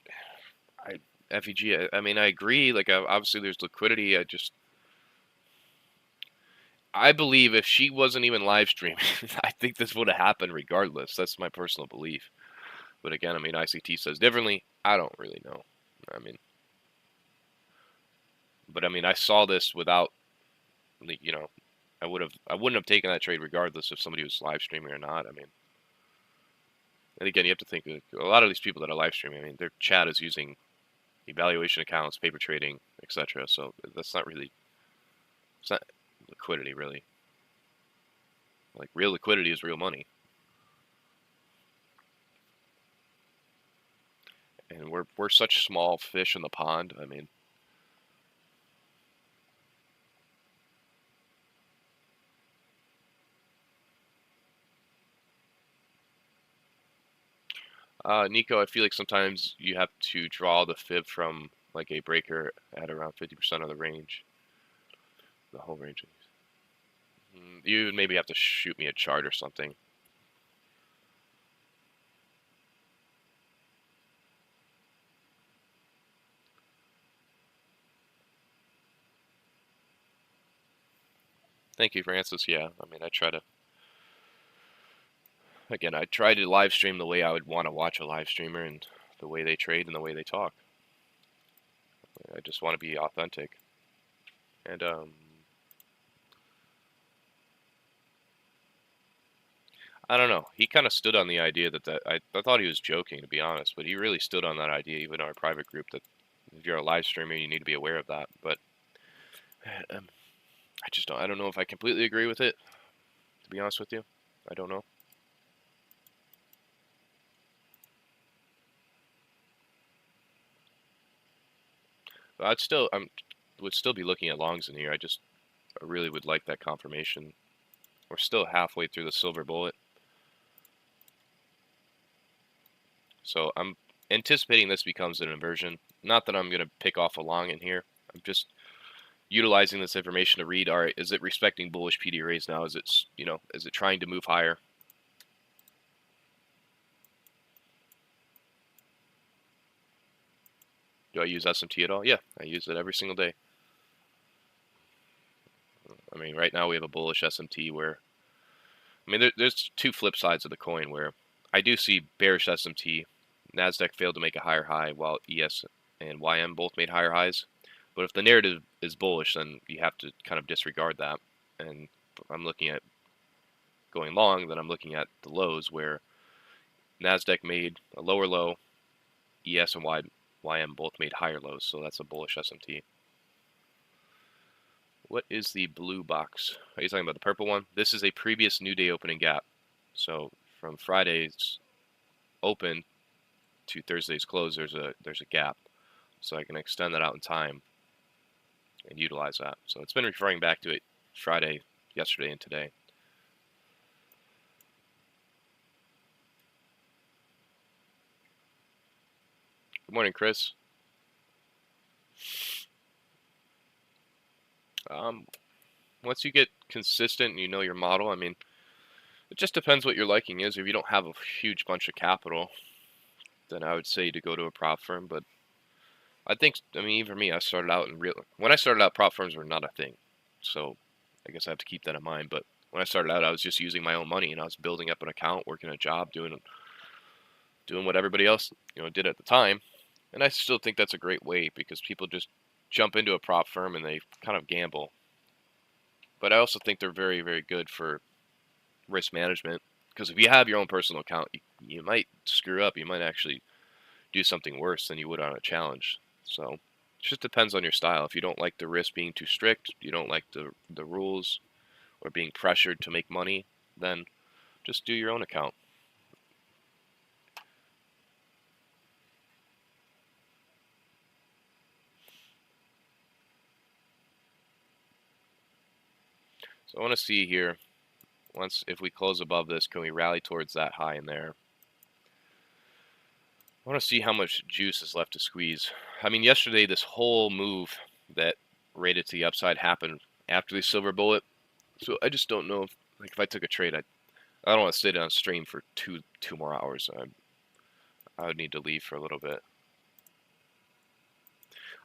FVG, I mean, I agree. Like, obviously there's liquidity. I believe if she wasn't even live streaming, I think this would have happened regardless. That's my personal belief. But again, I mean, ICT says differently. I don't really know. I mean, but I mean, I saw this without, I wouldn't have taken that trade regardless if somebody was live streaming or not. I mean, and again, you have to think that a lot of these people that are live streaming, I mean, their chat is using evaluation accounts, paper trading, etc. So it's not liquidity really. Like real liquidity is real money. And we're such small fish in the pond. I mean, Nico, I feel like sometimes you have to draw the fib from like a breaker at around 50% of the range, the whole range. You maybe have to shoot me a chart or something. Thank you, Francis. Yeah, I mean, I try to live stream the way I would want to watch a live streamer and the way they trade and the way they talk. I just want to be authentic. And I don't know. He kind of stood on the idea that I thought he was joking, to be honest, but he really stood on that idea, even in our private group, that if you're a live streamer, you need to be aware of that. But I don't know if I completely agree with it, to be honest with you. I don't know. But would still be looking at longs in here. I really would like that confirmation. We're still halfway through the silver bullet. So I'm anticipating this becomes an inversion. Not that I'm going to pick off a long in here. I'm just utilizing this information to read, all right, is it respecting bullish PD arrays now? Is it, is it trying to move higher? Do I use SMT at all? Yeah, I use it every single day. I mean, right now we have a bullish SMT where, I mean, there's two flip sides of the coin where I do see bearish SMT. NASDAQ failed to make a higher high while ES and YM both made higher highs. But if the narrative is bullish, then you have to kind of disregard that. And I'm looking at going long, then I'm looking at the lows where NASDAQ made a lower low, ES and YM both made higher lows, so that's a bullish SMT. What is the blue box? Are you talking about the purple one? This is a previous new day opening gap. So from Friday's open to Thursday's close, there's a gap. So I can extend that out in time and utilize that. So it's been referring back to it Friday, yesterday, and today. Good morning, Chris. Once you get consistent and you know your model, I mean, it just depends what your liking is. If you don't have a huge bunch of capital, then I would say to go to a prop firm. But I mean, even for me, I started out when I started out, prop firms were not a thing. So I guess I have to keep that in mind. But when I started out, I was just using my own money and I was building up an account, working a job, doing what everybody else, did at the time. And I still think that's a great way because people just jump into a prop firm and they kind of gamble. But I also think they're very, very good for risk management because if you have your own personal account, you might screw up. You might actually do something worse than you would on a challenge. So it just depends on your style. If you don't like the risk being too strict, you don't like the rules or being pressured to make money, then just do your own account. So I want to see here, if we close above this, can we rally towards that high in there? I want to see how much juice is left to squeeze. I mean, yesterday, this whole move that rated to the upside happened after the silver bullet. So I just don't know if I took a trade, I don't want to sit on stream for two more hours. I would need to leave for a little bit.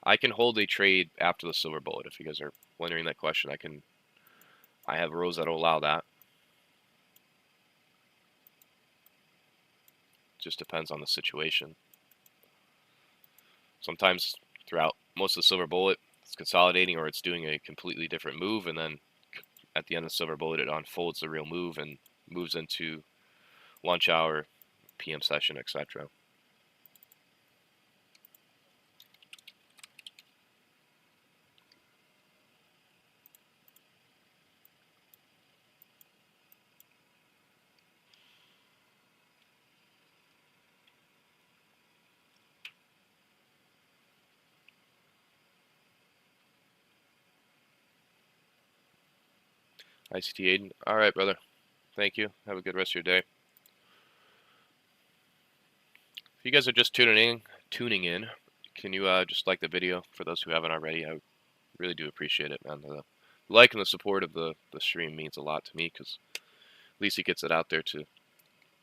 I can hold a trade after the silver bullet. If you guys are wondering that question, I have rows that will allow that. Just depends on the situation. Sometimes throughout most of the silver bullet, it's consolidating or it's doing a completely different move, and then at the end of the silver bullet, it unfolds the real move and moves into lunch hour, PM session, etc. ICT Aiden. All right, brother. Thank you. Have a good rest of your day. If you guys are just tuning in, can you just like the video for those who haven't already? I really do appreciate it, man. The like and the support of the stream means a lot to me, because at least it gets it out there to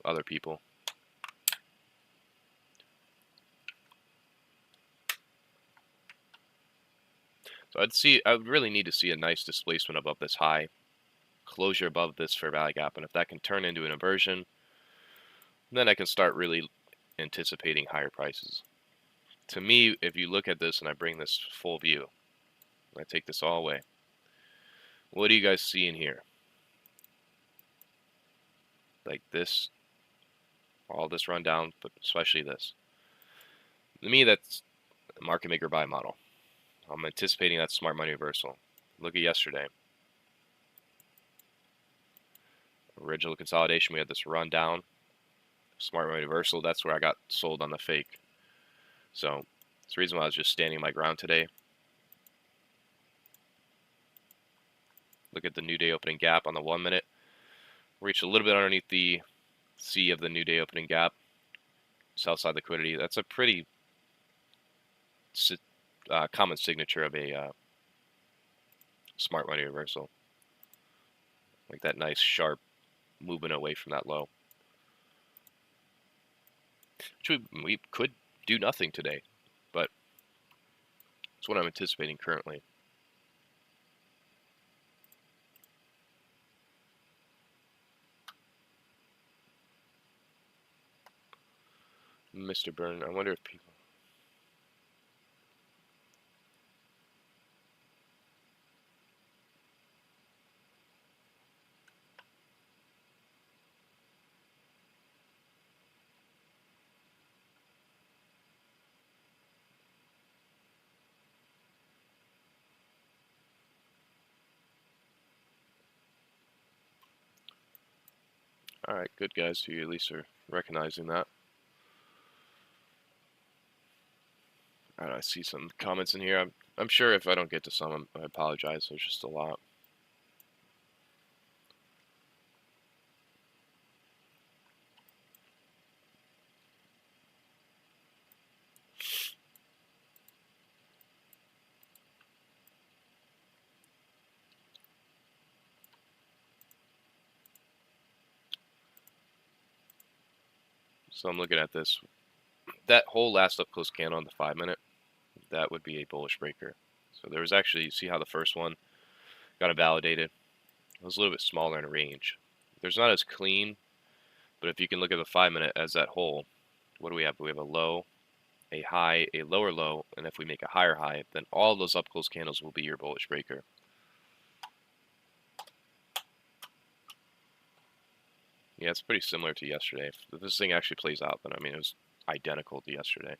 other people. So I would really need to see a nice displacement above this high, closure above this fair value gap, and if that can turn into an inversion, then I can start really anticipating higher prices. To me, if you look at this and I bring this full view, I take this all away, what do you guys see in here? Like this, all this rundown, but especially this. To me, that's a market maker buy model. I'm anticipating that smart money reversal. Look at yesterday. Original consolidation, we had this rundown. Smart money reversal, that's where I got sold on the fake. So that's the reason why I was just standing my ground today. Look at the new day opening gap on the 1 minute. Reached a little bit underneath the C of the new day opening gap. South side liquidity. That's a pretty common signature of a smart money reversal. Like that nice sharp movement away from that low. Which we could do nothing today, but it's what I'm anticipating currently. Mr. Byrne, I wonder if people... Alright, good guys, you at least are recognizing that. Alright, I see some comments in here. I'm sure if I don't get to some, I apologize. There's just a lot. So I'm looking at this. That whole last up close candle on the 5 minute, that would be a bullish breaker. So there was actually, you see how the first one got invalidated? It was a little bit smaller in range. There's not as clean, but if you can look at the 5 minute as that whole, what do we have? We have a low, a high, a lower low, and if we make a higher high, then all those up close candles will be your bullish breaker. Yeah, it's pretty similar to yesterday. If this thing actually plays out, then I mean it was identical to yesterday.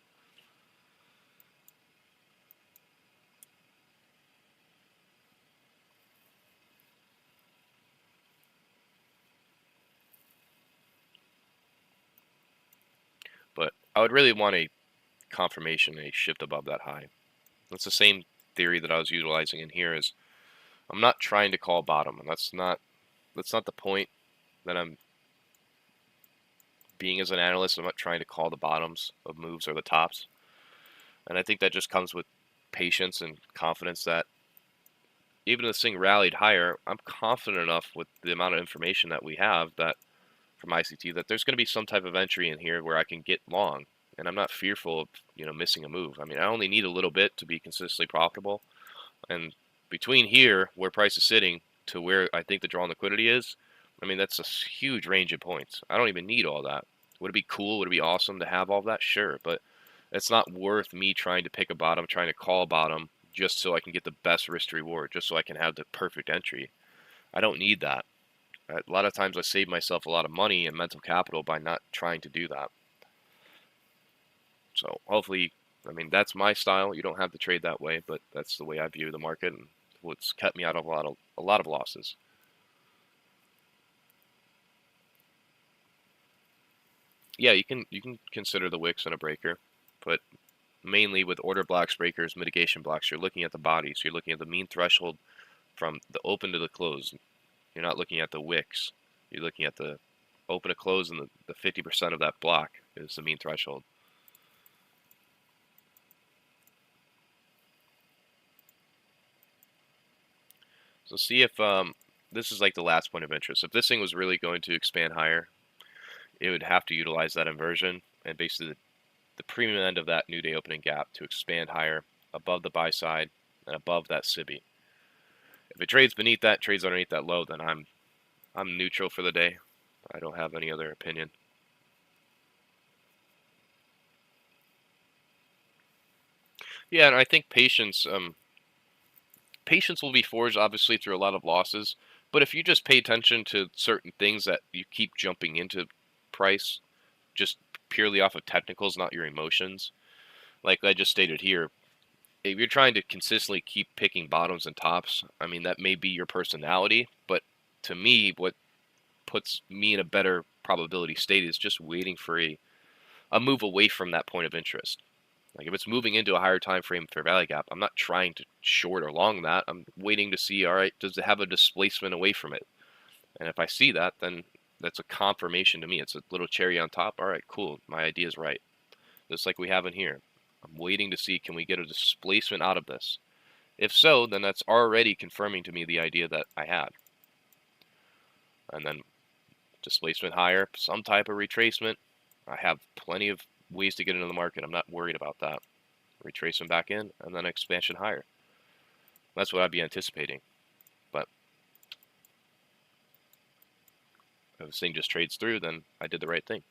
But I would really want a confirmation, a shift above that high. That's the same theory that I was utilizing in here. Is I'm not trying to call bottom, and that's not the point that I'm being as an analyst. I'm not trying to call the bottoms of moves or the tops, and I think that just comes with patience and confidence that even if this thing rallied higher, I'm confident enough with the amount of information that we have that from ICT that there's going to be some type of entry in here where I can get long, and I'm not fearful of missing a move. I mean, I only need a little bit to be consistently profitable, and between here where price is sitting to where I think the drawn liquidity is, I mean that's a huge range of points. I don't even need all that. Would it be cool? Would it be awesome to have all that? Sure, but it's not worth me trying to pick a bottom, trying to call a bottom just so I can get the best risk to reward, just so I can have the perfect entry. I don't need that. A lot of times I save myself a lot of money and mental capital by not trying to do that. So hopefully, I mean, that's my style. You don't have to trade that way, but that's the way I view the market and what's kept me out of a lot of losses. Yeah, you can consider the wicks and a breaker, but mainly with order blocks, breakers, mitigation blocks, you're looking at the bodies. You're looking at the mean threshold from the open to the close. You're not looking at the wicks. You're looking at the open to close, and the 50% of that block is the mean threshold. So see if this is like the last point of interest. If this thing was really going to expand higher, it would have to utilize that inversion and basically the premium end of that new day opening gap to expand higher above the buy side and above that SIBI. If it trades beneath that, trades underneath that low, then I'm neutral for the day. I don't have any other opinion. Yeah, and I think patience will be forged obviously through a lot of losses, but if you just pay attention to certain things that you keep jumping into price just purely off of technicals, not your emotions, like I just stated here, if you're trying to consistently keep picking bottoms and tops, I mean, that may be your personality, but to me, what puts me in a better probability state is just waiting for a move away from that point of interest. Like if it's moving into a higher time frame fair value gap, I'm not trying to short or long that. I'm waiting to see, all right, does it have a displacement away from it? And if I see that, then that's a confirmation to me. It's a little cherry on top. All right, cool. My idea is right. Just like we have in here. I'm waiting to see, can we get a displacement out of this? If so, then that's already confirming to me the idea that I had. And then displacement higher, some type of retracement. I have plenty of ways to get into the market. I'm not worried about that. Retracement back in, and then expansion higher. That's what I'd be anticipating. But if this thing just trades through, then I did the right thing.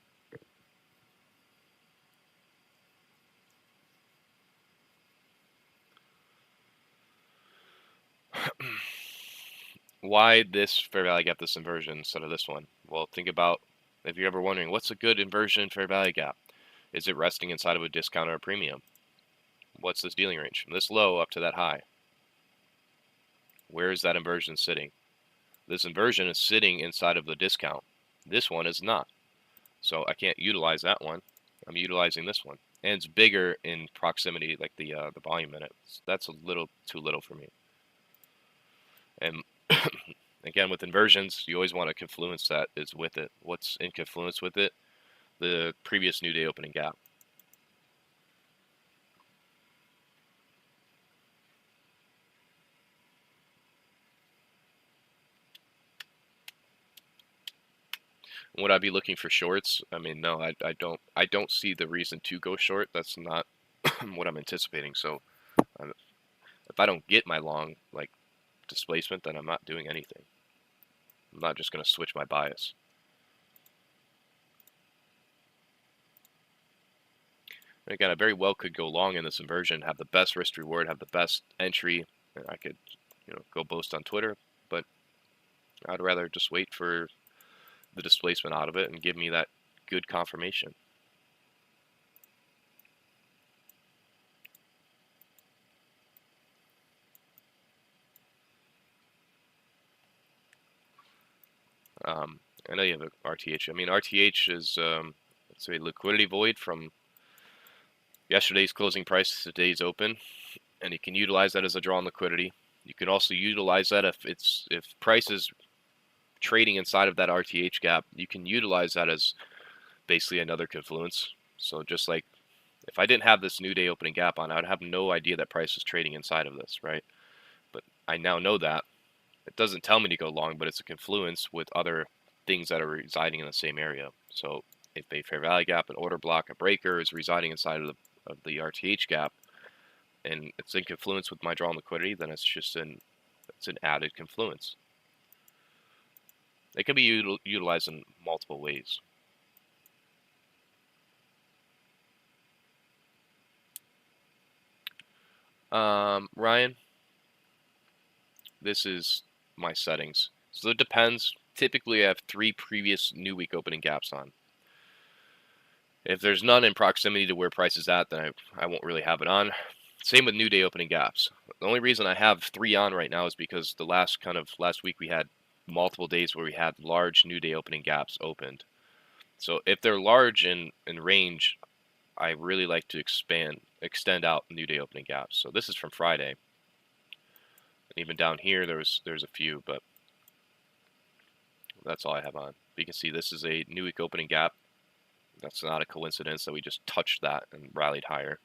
Why this fair value gap, this inversion instead of this one? Well, think about, if you're ever wondering, what's a good inversion fair value gap? Is it resting inside of a discount or a premium? What's this dealing range? From this low up to that high. Where is that inversion sitting? This inversion is sitting inside of the discount. This one is not. So I can't utilize that one. I'm utilizing this one. And it's bigger in proximity, like the volume in it. That's a little too little for me. And again, with inversions, you always want a confluence that is with it. What's in confluence with it? The previous new day opening gap. Would I be looking for shorts? I mean, no, I don't see the reason to go short. That's not what I'm anticipating. So if I don't get my long like displacement, then I'm not doing anything. I'm not just going to switch my bias. And again, I very well could go long in this inversion, have the best risk reward, have the best entry, and I could, go boast on Twitter. But I'd rather just wait for the displacement out of it and give me that good confirmation. I know you have a RTH. I mean, RTH is, let's say, liquidity void from yesterday's closing price to today's open, and you can utilize that as a draw on liquidity. You can also utilize that if price is trading inside of that RTH gap, you can utilize that as basically another confluence. So just like if I didn't have this new day opening gap on, I would have no idea that price is trading inside of this, right? But I now know that. It doesn't tell me to go long, but it's a confluence with other things that are residing in the same area. So if a fair value gap, an order block, a breaker is residing inside of the RTH gap, and it's in confluence with my draw on liquidity, then it's just an added confluence. It can be utilized in multiple ways. Ryan, this is my settings. So it depends. Typically, I have 3 previous new week opening gaps on. If there's none in proximity to where price is at, then I won't really have it on. Same with new day opening gaps. The only reason I have 3 on right now is because the last week we had multiple days where we had large new day opening gaps opened. So if they're large in range, I really like to extend out new day opening gaps. So this is from Friday. And even down here, there's a few, but That's all I have on. But you can see this is a new week opening gap. That's not a coincidence that we just touched that and rallied higher.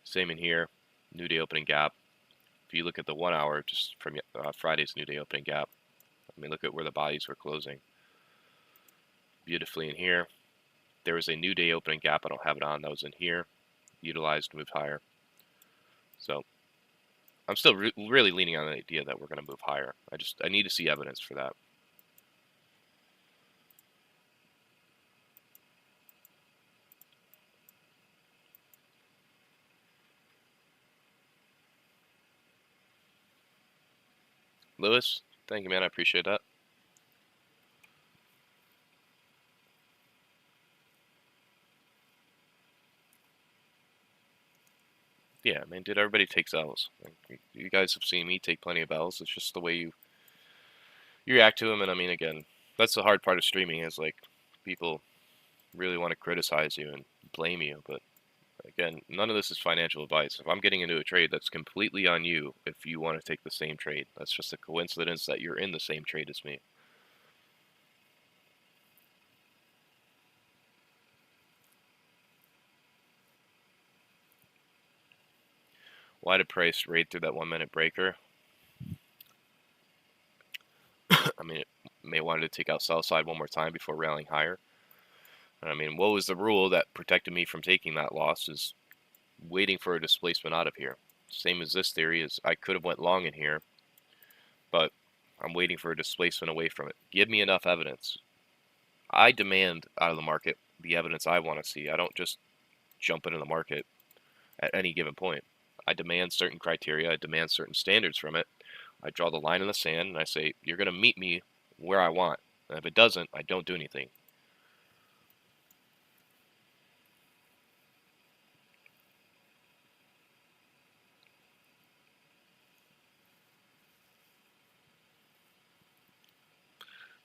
Same in here, new day opening gap. If you look at the 1 hour, just from Friday's new day opening gap, I mean, look at where the bodies were closing. Beautifully in here. There was a new day opening gap. I don't have it on. That was in here. Utilized, moved higher. So I'm still really leaning on the idea that we're going to move higher. I need to see evidence for that. Lewis, thank you, man. I appreciate that. Yeah, I mean, dude, everybody takes L's. Like, you guys have seen me take plenty of L's. It's just the way you react to them. And I mean, again, that's the hard part of streaming is like people really want to criticize you and blame you. But again, none of this is financial advice. If I'm getting into a trade, that's completely on you if you want to take the same trade. That's just a coincidence that you're in the same trade as me. Why did price raid through that 1 minute breaker? I mean, it may wanted to take out sell side one more time before rallying higher. And I mean, what was the rule that protected me from taking that loss is waiting for a displacement out of here. Same as this theory is I could have went long in here, but I'm waiting for a displacement away from it. Give me enough evidence. I demand out of the market the evidence I want to see. I don't just jump into the market at any given point. I demand certain criteria. I demand certain standards from it. I draw the line in the sand and I say, you're going to meet me where I want. And if it doesn't, I don't do anything.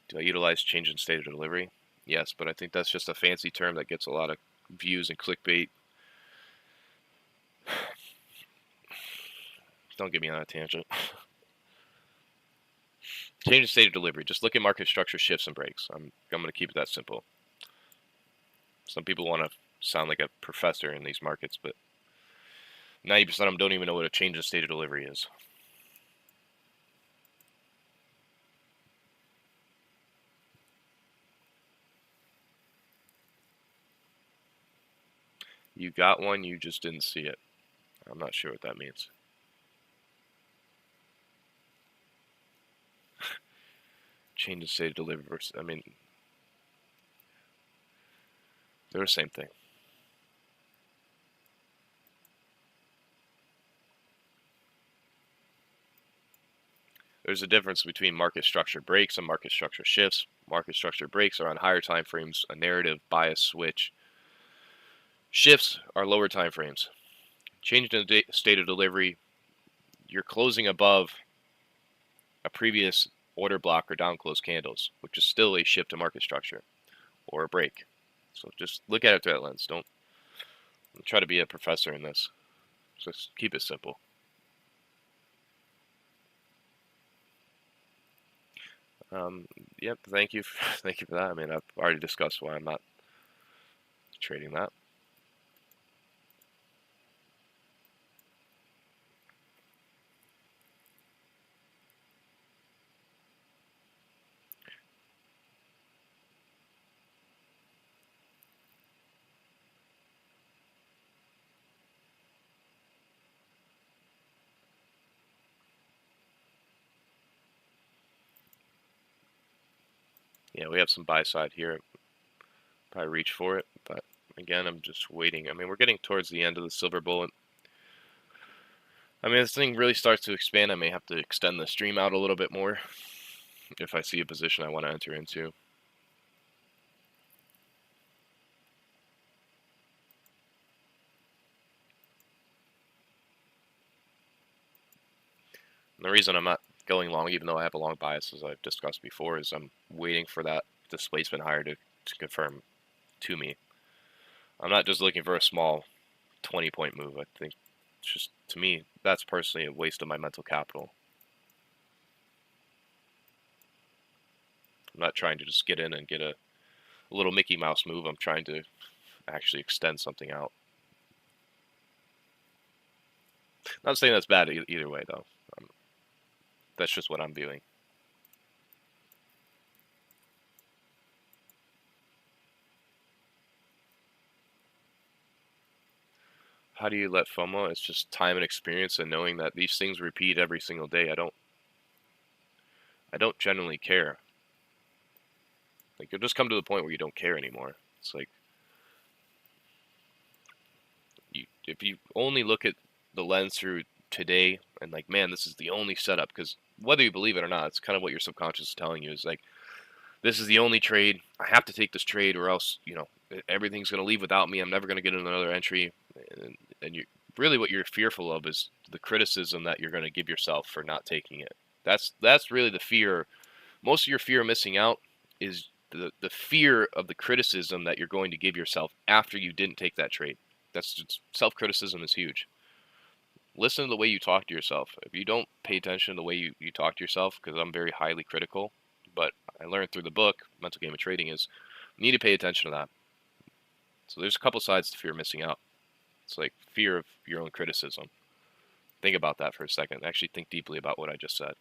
Do I utilize change in state of delivery? Yes, but I think that's just a fancy term that gets a lot of views and clickbait. Don't get me on a tangent. Change in state of delivery. Just look at market structure shifts and breaks. I'm going to keep it that simple. Some people want to sound like a professor in these markets, but 90% of them don't even know what a change in state of delivery is. You got one, you just didn't see it. I'm not sure what that means. Change in state of delivery versus, I mean, they're the same thing. There's a difference between market structure breaks and market structure shifts. Market structure breaks are on higher time frames, a narrative bias switch. Shifts are lower time frames. Change in the state of delivery, you're closing above a previous order block or down close candles, which is still a shift to market structure or a break. So just look at it through that lens. Don't try to be a professor in this. Just keep it simple. Yep, thank you for that. I mean, I've already discussed why I'm not trading that. Yeah, we have some buy side here. Probably reach for it, but again, I'm just waiting. I mean, we're getting towards the end of the silver bullet. I mean, this thing really starts to expand. I may have to extend the stream out a little bit more if I see a position I want to enter into. And the reason I'm not going long, even though I have a long bias, as I've discussed before, is I'm waiting for that displacement higher to confirm to me. I'm not just looking for a small 20-point move. I think it's just, to me, that's personally a waste of my mental capital. I'm not trying to just get in and get a little Mickey Mouse move. I'm trying to actually extend something out. Not saying that's bad either way, though. That's just what I'm viewing. How do you let FOMO? It's just time and experience and knowing that these things repeat every single day. I don't genuinely care. Like, you'll just come to the point where you don't care anymore. It's like, if you only look at the lens through today and like, man, this is the only setup, because whether you believe it or not, it's kind of what your subconscious is telling you, is like, this is the only trade. I have to take this trade or else, everything's going to leave without me. I'm never going to get another entry. And you really, what you're fearful of is the criticism that you're going to give yourself for not taking it. That's really the fear. Most of your fear of missing out is the fear of the criticism that you're going to give yourself after you didn't take that trade. That's just, self-criticism is huge. Listen to the way you talk to yourself. If you don't pay attention to the way you talk to yourself, because I'm very highly critical, but I learned through the book, Mental Game of Trading, is you need to pay attention to that. So there's a couple sides to fear of missing out. It's like fear of your own criticism. Think about that for a second. Actually think deeply about what I just said.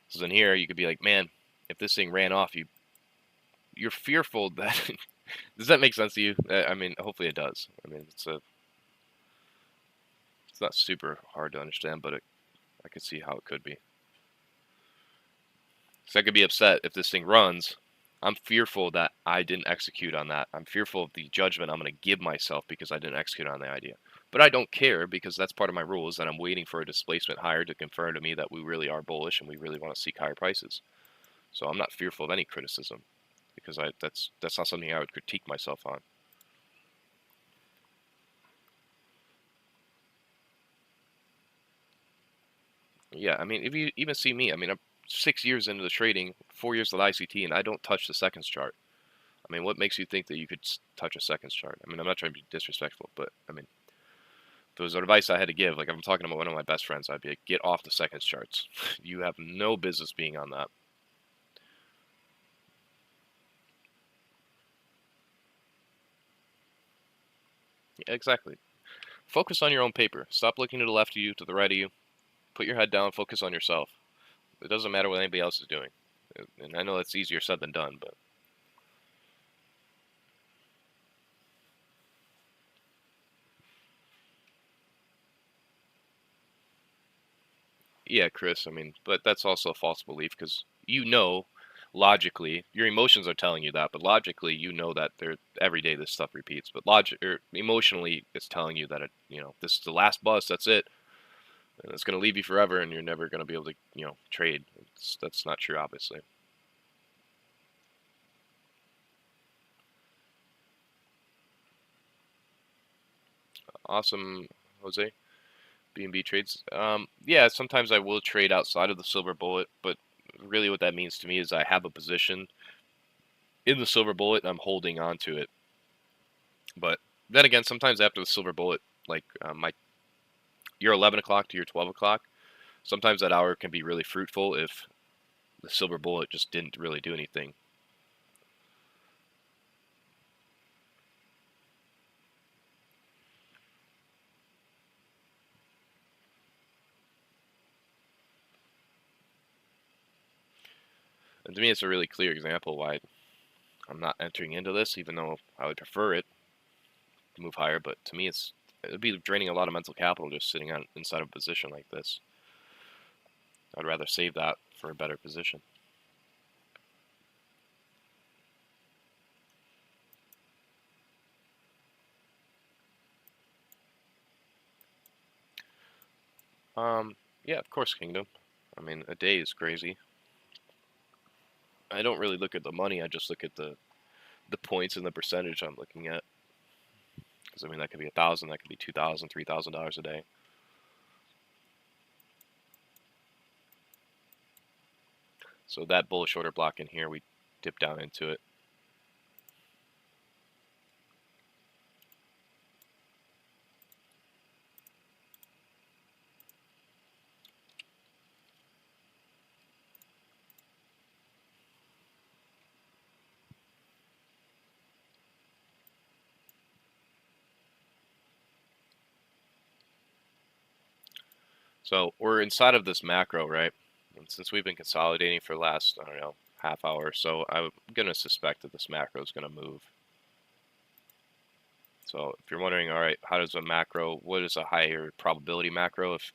So in here, you could be like, man, if this thing ran off, you're fearful that... Does that make sense to you? I mean, hopefully it does. I mean, it's not super hard to understand, but I could see how it could be. So I could be upset if this thing runs. I'm fearful that I didn't execute on that. I'm fearful of the judgment I'm going to give myself because I didn't execute on the idea. But I don't care, because that's part of my rules, that I'm waiting for a displacement higher to confirm to me that we really are bullish and we really want to seek higher prices. So I'm not fearful of any criticism, because that's not something I would critique myself on. Yeah, I mean, if you even see me, I mean, I'm 6 years into the trading, 4 years with ICT, and I don't touch the seconds chart. I mean, what makes you think that you could touch a seconds chart? I mean, I'm not trying to be disrespectful, but I mean, if there was advice I had to give, like if I'm talking about one of my best friends, I'd be like, get off the seconds charts. You have no business being on that. Yeah, exactly. Focus on your own paper. Stop looking to the left of you, to the right of you. Put your head down, focus on yourself. It doesn't matter what anybody else is doing. And I know that's easier said than done, but yeah, Chris, I mean, but that's also a false belief, because logically, your emotions are telling you that, but logically, that every day this stuff repeats. But emotionally, it's telling you that this is the last bus, that's it, and it's going to leave you forever, and you're never going to be able to trade. That's not true, obviously. Awesome, Jose. B&B trades. Yeah, sometimes I will trade outside of the silver bullet, but really what that means to me is I have a position in the silver bullet and I'm holding on to it. But then again, sometimes after the silver bullet, like your 11 o'clock to your 12 o'clock, sometimes that hour can be really fruitful if the silver bullet just didn't really do anything. And to me, it's a really clear example why I'm not entering into this, even though I would prefer it to move higher. But to me, it would be draining a lot of mental capital just sitting inside of a position like this. I'd rather save that for a better position. Yeah, of course, Kingdom. I mean, a day is crazy. I don't really look at the money. I just look at the points and the percentage I'm looking at. Because I mean, that could be 1,000, that could be 2,000, $3,000 a day. So that bullish order block in here, we dip down into it. So we're inside of this macro, right? And since we've been consolidating for the last, I don't know, half hour or so, I'm going to suspect that this macro is going to move. So if you're wondering, all right, how does a macro, what is a higher probability macro? If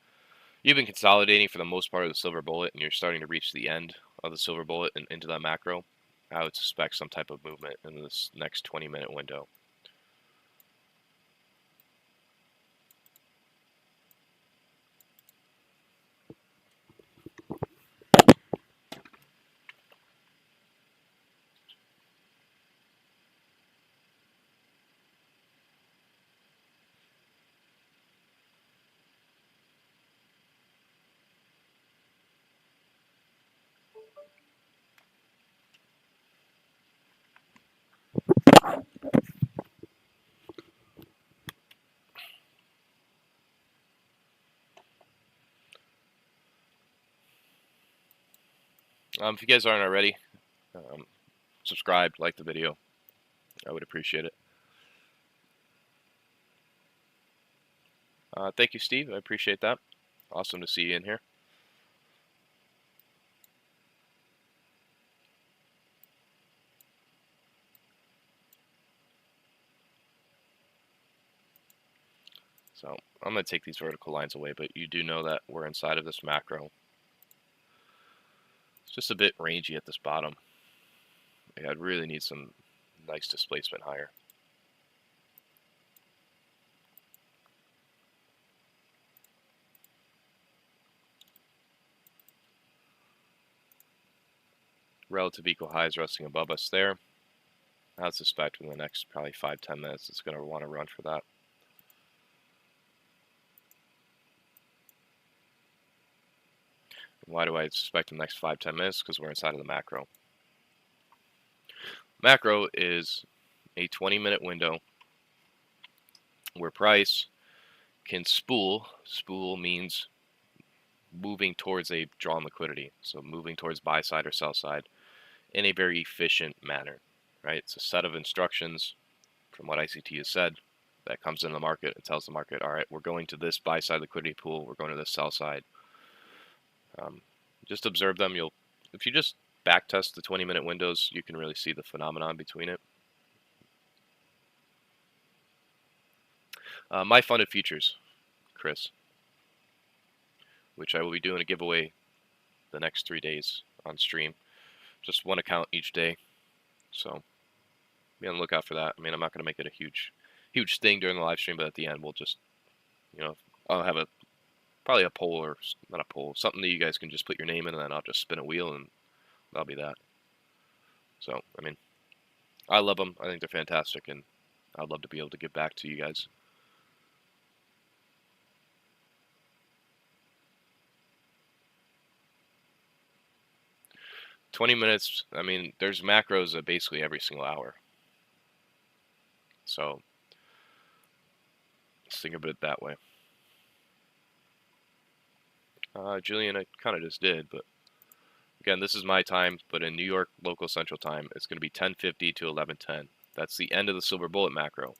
you've been consolidating for the most part of the silver bullet and you're starting to reach the end of the silver bullet and into that macro, I would suspect some type of movement in this next 20-minute window. If you guys aren't already, subscribe, like the video. I would appreciate it. Thank you, Steve. I appreciate that. Awesome to see you in here. So I'm going to take these vertical lines away, but you do know that we're inside of this macro. It's just a bit rangy at this bottom. Yeah, I'd really need some nice displacement higher. Relative equal highs resting above us there. I would suspect in the next probably 5-10 minutes it's going to want to run for that. Why do I suspect in the next 5-10 minutes? Because we're inside of the macro. Macro is a 20-minute window where price can spool. Spool means moving towards a drawn liquidity, so moving towards buy side or sell side in a very efficient manner, right? It's a set of instructions from what ICT has said that comes into the market and tells the market, all right, we're going to this buy side liquidity pool, we're going to this sell side. Just observe them. If you just back test the 20-minute windows, you can really see the phenomenon between it. My funded futures, Chris, which I will be doing a giveaway the next 3 days on stream. Just one account each day. So be on the lookout for that. I mean, I'm not going to make it a huge thing during the live stream, but at the end, we'll just, I'll have probably a poll, or not a poll, something that you guys can just put your name in, and then I'll just spin a wheel, and that'll be that. So, I mean, I love them. I think they're fantastic, and I'd love to be able to give back to you guys. "20 minutes, I mean, there's macros at basically every single hour. So, let's think of it that way. Julian, I kind of just did, but again, this is my time, but in New York local central time, it's going to be 10:50 to 11:10. That's the end of the silver bullet macro.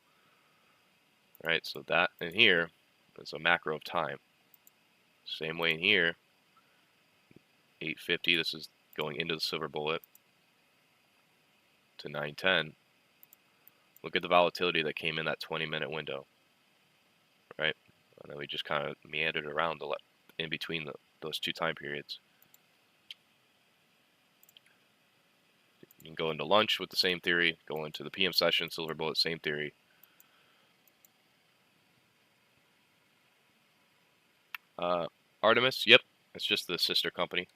Right, so that in here is a macro of time. Same way in here, 8:50, this is going into the silver bullet to 9:10. Look at the volatility that came in that 20-minute window, right? And then we just kind of meandered around in between those two time periods. You can go into lunch with the same theory, go into the PM session, silver bullet, same theory. Artemis, yep, it's just the sister company.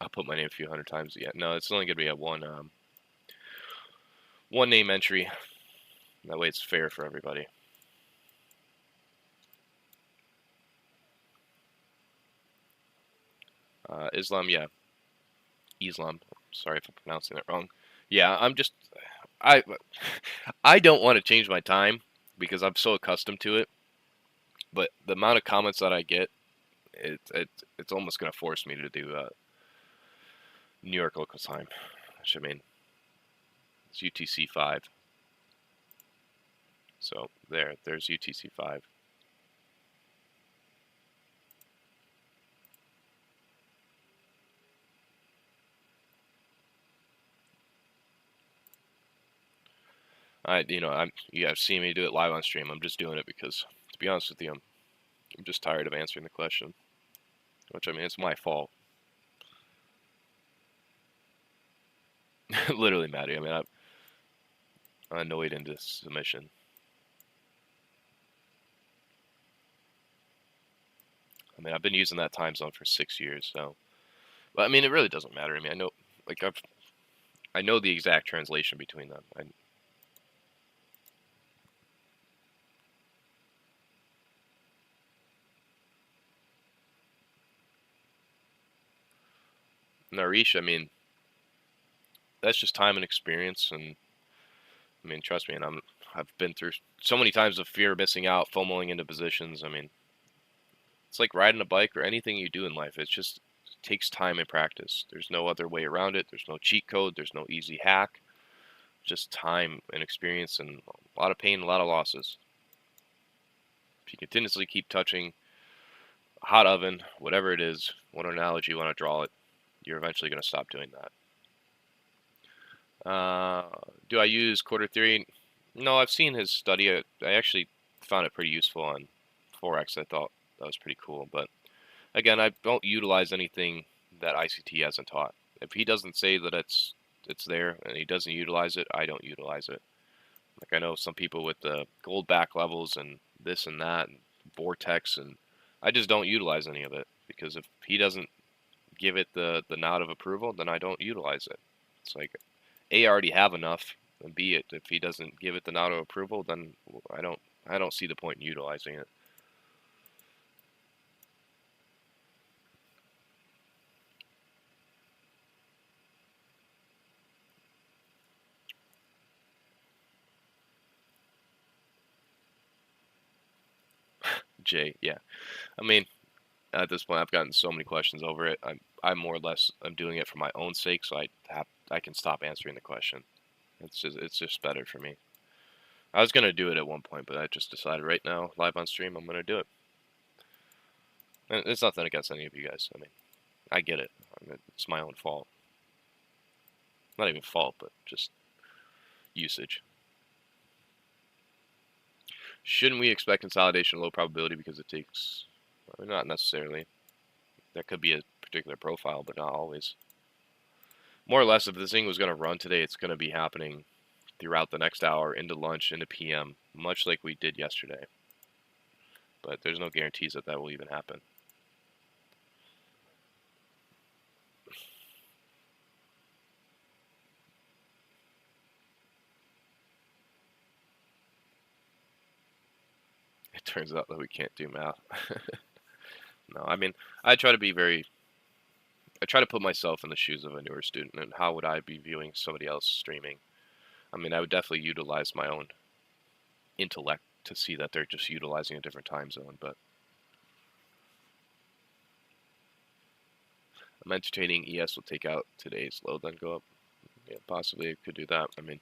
I'll put my name a few hundred times yet. No, it's only going to be a one name entry. That way it's fair for everybody. Islam, yeah. Islam. Sorry if I'm pronouncing it wrong. Yeah, I don't want to change my time because I'm so accustomed to it. But the amount of comments that I get, it's almost going to force me to do New York local time. Which, I mean, it's UTC 5. So there's UTC 5. You guys see me do it live on stream. I'm just doing it because, to be honest with you, I'm just tired of answering the question. Which, I mean, it's my fault. Literally, Maddie. I mean, I'm annoyed into submission. I mean, I've been using that time zone for 6 years, so. But I mean, it really doesn't matter. I mean, I know the exact translation between them. Narish, I mean, that's just time and experience, and I mean, trust me, and I've been through so many times of fear of missing out, FOMOing into positions. I mean, it's like riding a bike or anything you do in life. It takes time and practice. There's no other way around it. There's no cheat code. There's no easy hack. Just time and experience and a lot of pain, a lot of losses. If you continuously keep touching a hot oven, whatever it is, what analogy you want to draw it, you're eventually going to stop doing that. Do I use quarter theory? No, I've seen his study. I actually found it pretty useful on Forex. I thought that was pretty cool. But again, I don't utilize anything that ICT hasn't taught. If he doesn't say that it's there and he doesn't utilize it, I don't utilize it. Like I know some people with the gold back levels and this and that and vortex, and I just don't utilize any of it because if he doesn't give it the nod of approval, then I don't utilize it. It's like A, I already have enough, and B, if he doesn't give it the nod of approval, then I don't see the point in utilizing it. Jay, yeah. I mean, at this point, I've gotten so many questions over it. I'm more or less I'm doing it for my own sake, so I can stop answering the question. It's just better for me. I was gonna do it at one point, but I just decided right now, live on stream, I'm gonna do it. And it's nothing against any of you guys. I mean, I get it. I mean, it's my own fault. Not even fault, but just usage. Shouldn't we expect consolidation low probability because it takes? I mean, not necessarily. That could be a particular profile, but not always. More or less, if this thing was going to run today, it's going to be happening throughout the next hour, into lunch, into PM, much like we did yesterday. But there's no guarantees that that will even happen. It turns out that we can't do math. No, I mean, I try to put myself in the shoes of a newer student, and how would I be viewing somebody else streaming? I mean, I would definitely utilize my own intellect to see that they're just utilizing a different time zone, but I'm entertaining ES will take out today's low, then go up. Yeah, possibly it could do that. I mean,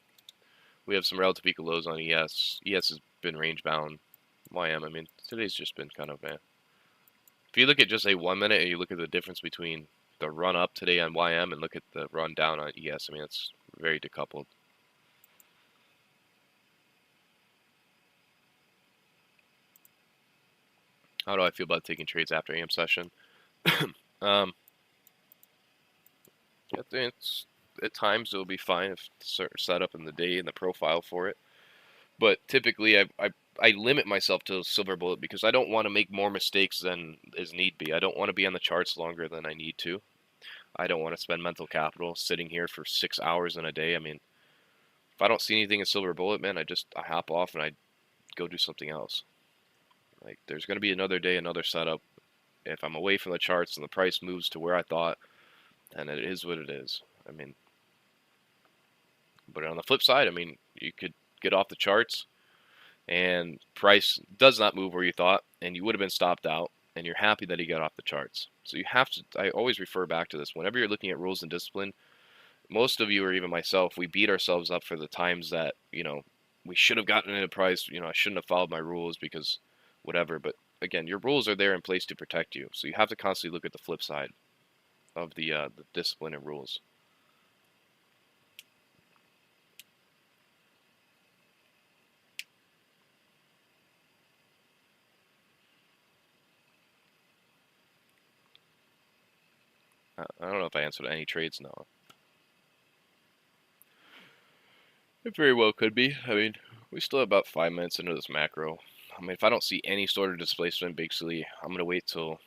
we have some relative equal lows on ES. ES has been range bound. YM, I mean, today's just been kind of If you look at just a 1 minute and you look at the difference between the run up today on YM and look at the run down on ES, I mean, it's very decoupled. How do I feel about taking trades after AM session? At times it'll be fine if certain setup in the day and the profile for it. But typically I limit myself to silver bullet because I don't want to make more mistakes than is need be. I don't want to be on the charts longer than I need to. I don't want to spend mental capital sitting here for 6 hours in a day. I mean, if I don't see anything in silver bullet, man, I hop off and I go do something else. Like, there's going to be another day, another setup. If I'm away from the charts and the price moves to where I thought, then it is what it is. I mean, but on the flip side, I mean, you could get off the charts and price does not move where you thought, and you would have been stopped out, and you're happy that he got off the charts. So you have to, I always refer back to this. Whenever you're looking at rules and discipline, most of you, or even myself, we beat ourselves up for the times that, we should have gotten in a price, I shouldn't have followed my rules because whatever. But again, your rules are there in place to protect you. So you have to constantly look at the flip side of the discipline and rules. I don't know if I answered any trades now. It very well could be. I mean, we still have about 5 minutes into this macro. I mean, if I don't see any sort of displacement, basically, I'm going to wait till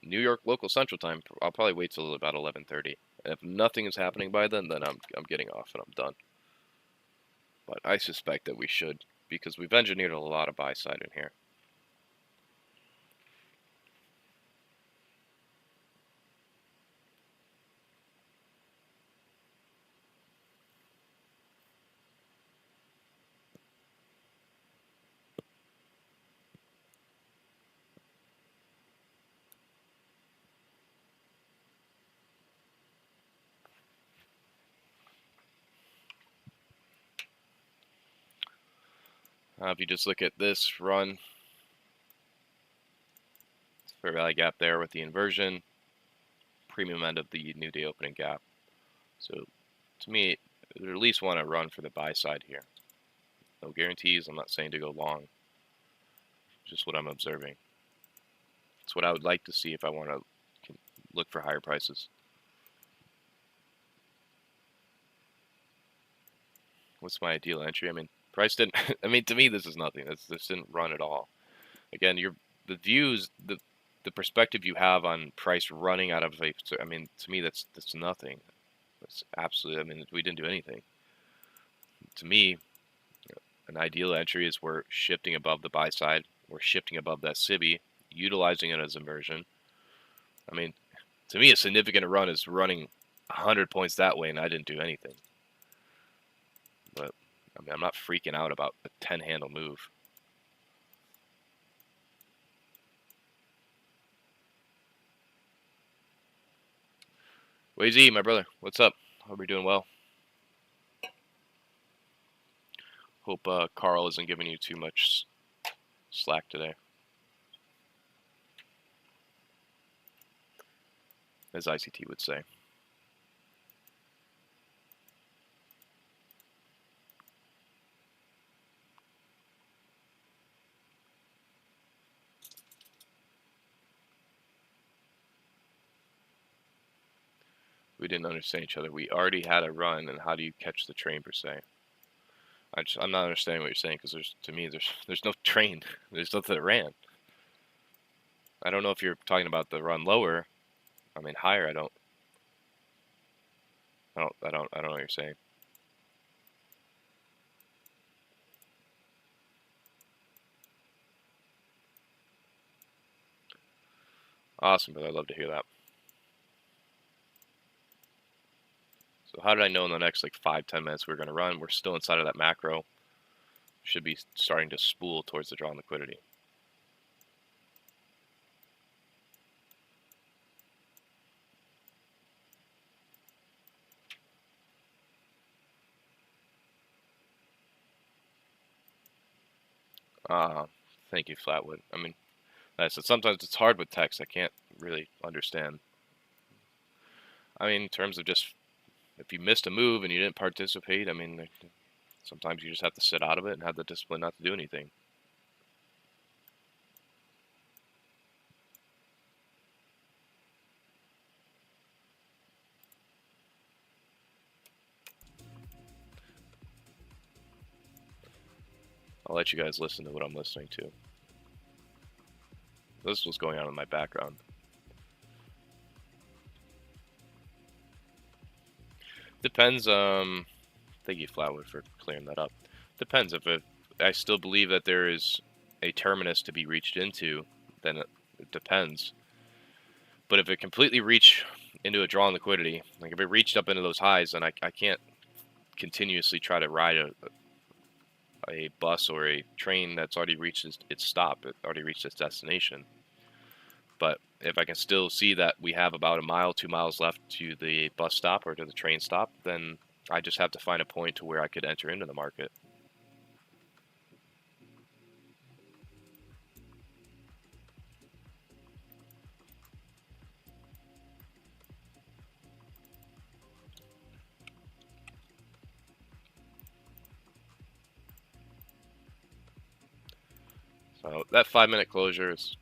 New York local central time. I'll probably wait till about 11:30. And if nothing is happening by then I'm getting off and I'm done. But I suspect that we should, because we've engineered a lot of buy side in here. If you just look at this run, fair value gap there with the inversion, premium end of the new day opening gap. So to me, you at least want to run for the buy side here. No guarantees. I'm not saying to go long. Just what I'm observing. It's what I would like to see if I want to look for higher prices. What's my ideal entry? I mean, price didn't. I mean, to me, this is nothing. This didn't run at all. Again, the views, the perspective you have on price running out of a. I mean, to me, that's nothing. That's absolutely. I mean, we didn't do anything. To me, an ideal entry is we're shifting above the buy side. We're shifting above that SIBI, utilizing it as inversion. I mean, to me, a significant run is running 100 points that way, and I didn't do anything. But I mean, I'm not freaking out about a 10-handle move. Wazy, my brother, what's up? Hope you're doing well. Hope Carl isn't giving you too much slack today, as ICT would say. We didn't understand each other. We already had a run, and how do you catch the train per se? I'm not understanding what you're saying, because to me there's no train. There's nothing that ran. I don't know if you're talking about the run lower. I mean higher. I don't know what you're saying. Awesome, brother. I'd love to hear that. So how did I know in the next like 5-10 minutes we're going to run? We're still inside of that macro. Should be starting to spool towards the drawn liquidity. Thank you, Flatwood. I mean, sometimes it's hard with text. I can't really understand. I mean, in terms of just if you missed a move and you didn't participate, I mean, sometimes you just have to sit out of it and have the discipline not to do anything. I'll let you guys listen to what I'm listening to. This is what's going on in my background. Depends. Thank you, Flatwood, for clearing that up. Depends. If I still believe that there is a terminus to be reached into, then it depends. But if it completely reached into a drawn liquidity, like if it reached up into those highs, then I can't continuously try to ride a bus or a train that's already reached its stop. It already reached its destination. But if I can still see that we have about 1 mile, 2 miles left to the bus stop or to the train stop, then I just have to find a point to where I could enter into the market. So that 5-minute closure is,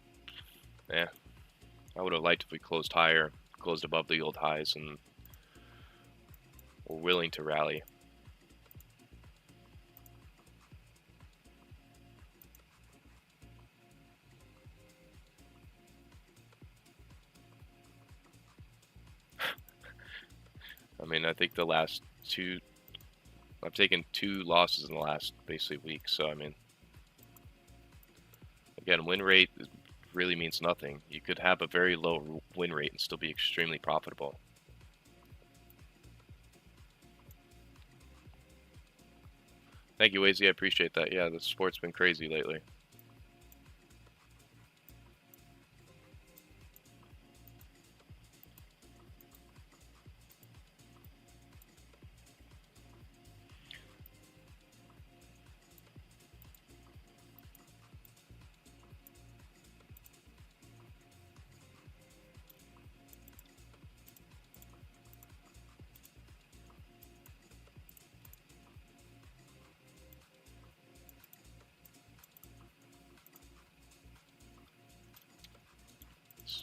I would have liked if we closed higher, closed above the old highs and were willing to rally. I mean, I think the last two, I've taken 2 losses in the last basically week. So I mean, again, win rate really means nothing. You could have a very low win rate and still be extremely profitable. Thank you, Wazy. I appreciate that. Yeah, the sport's been crazy lately.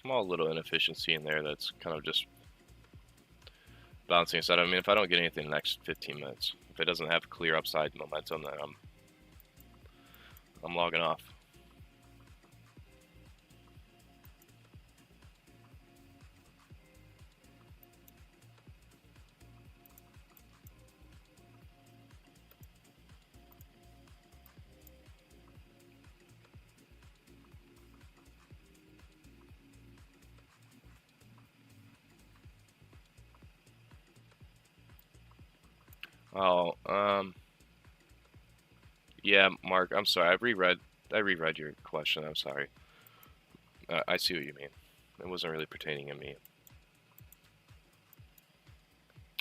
Small little inefficiency in there that's kind of just bouncing aside. I mean, if I don't get anything in the next 15 minutes, if it doesn't have clear upside momentum, then I'm logging off. Oh, yeah, Mark, I'm sorry. I reread your question. I'm sorry. I see what you mean. It wasn't really pertaining to me.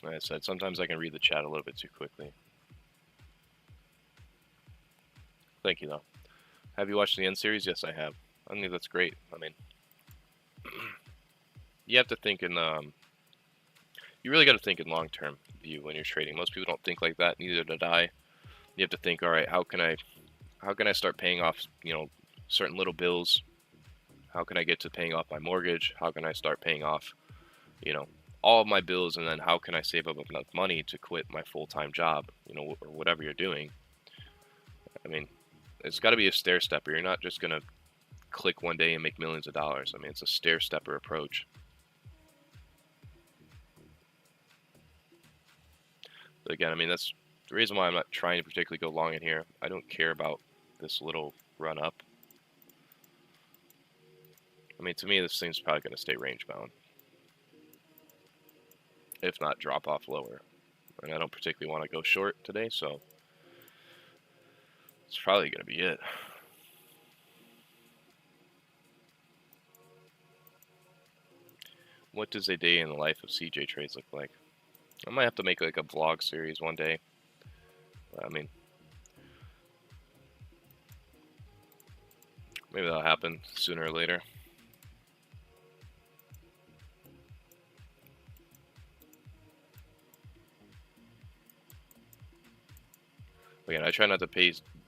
Like I said, sometimes I can read the chat a little bit too quickly. Thank you, though. Have you watched the end series? Yes, I have. I think that's great. I mean, you have to think in you really got to think in long-term view when you're trading. Most people don't think like that. Neither did I. You have to think, all right, how can I start paying off, you know, certain little bills? How can I get to paying off my mortgage? How can I start paying off, you know, all of my bills? And then how can I save up enough money to quit my full-time job, you know, or whatever you're doing? I mean, it's got to be a stair stepper. You're not just gonna click one day and make millions of dollars. I mean, it's a stair stepper approach. But again, I mean, that's the reason why I'm not trying to particularly go long in here. I don't care about this little run up. I mean, to me, this thing's probably going to stay range bound, if not drop off lower. And I don't particularly want to go short today, so it's probably going to be it. What does a day in the life of CJ trades look like? I might have to make like a vlog series one day. I mean, maybe that'll happen sooner or later. Again, I try not to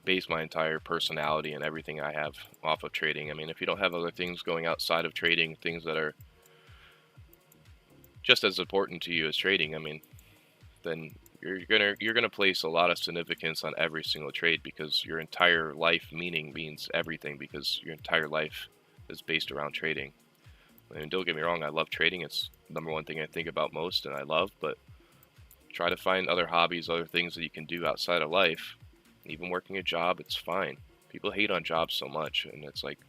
base my entire personality and everything I have off of trading. I mean, if you don't have other things going outside of trading, things that are just as important to you as trading, I mean, then you're gonna place a lot of significance on every single trade, because your entire life means everything, because your entire life is based around trading. And don't get me wrong, I love trading. It's the #1 thing I think about most and I love, but try to find other hobbies, other things that you can do outside of life. Even working a job, it's fine. People hate on jobs so much, and it's like,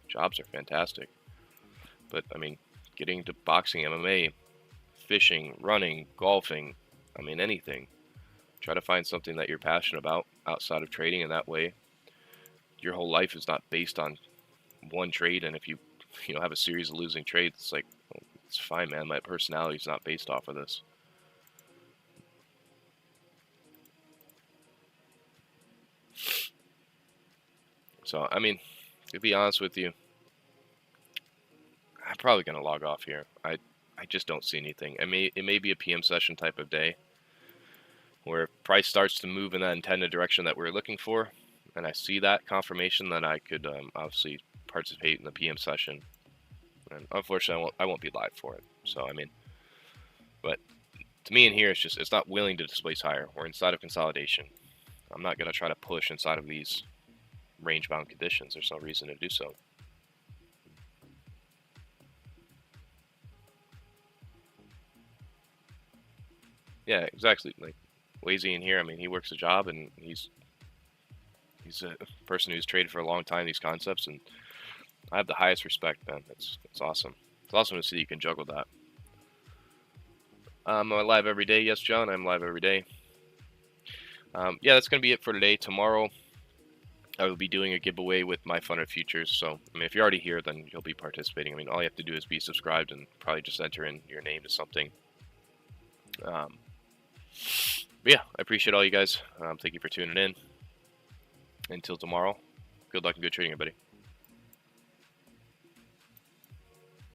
jobs are fantastic. But I mean, getting into boxing, MMA, fishing, running, golfing, I mean, anything. Try to find something that you're passionate about outside of trading, and that way your whole life is not based on one trade. And if you have a series of losing trades, it's like, well, it's fine, man. My personality is not based off of this. So, I mean, to be honest with you, I'm probably going to log off here. I just don't see anything. It may be a PM session type of day where if price starts to move in that intended direction that we're looking for, and I see that confirmation, then I could obviously participate in the PM session. And unfortunately, I won't be live for it. So I mean, but to me in here, it's not willing to displace higher. We're inside of consolidation. I'm not gonna try to push inside of these range-bound conditions. There's no reason to do so. Yeah, exactly. Like Lazy in here, I mean, he works a job, and he's a person who's traded for a long time these concepts, and I have the highest respect, man. It's awesome. It's awesome to see you can juggle that. I'm live every day. Yes, John, I'm live every day. Yeah, that's gonna be it for today. Tomorrow, I will be doing a giveaway with my Fund of Futures. So, I mean, if you're already here, then you'll be participating. I mean, all you have to do is be subscribed and probably just enter in your name to something. But yeah, I appreciate all you guys. Thank you for tuning in. Until tomorrow, good luck and good trading, everybody.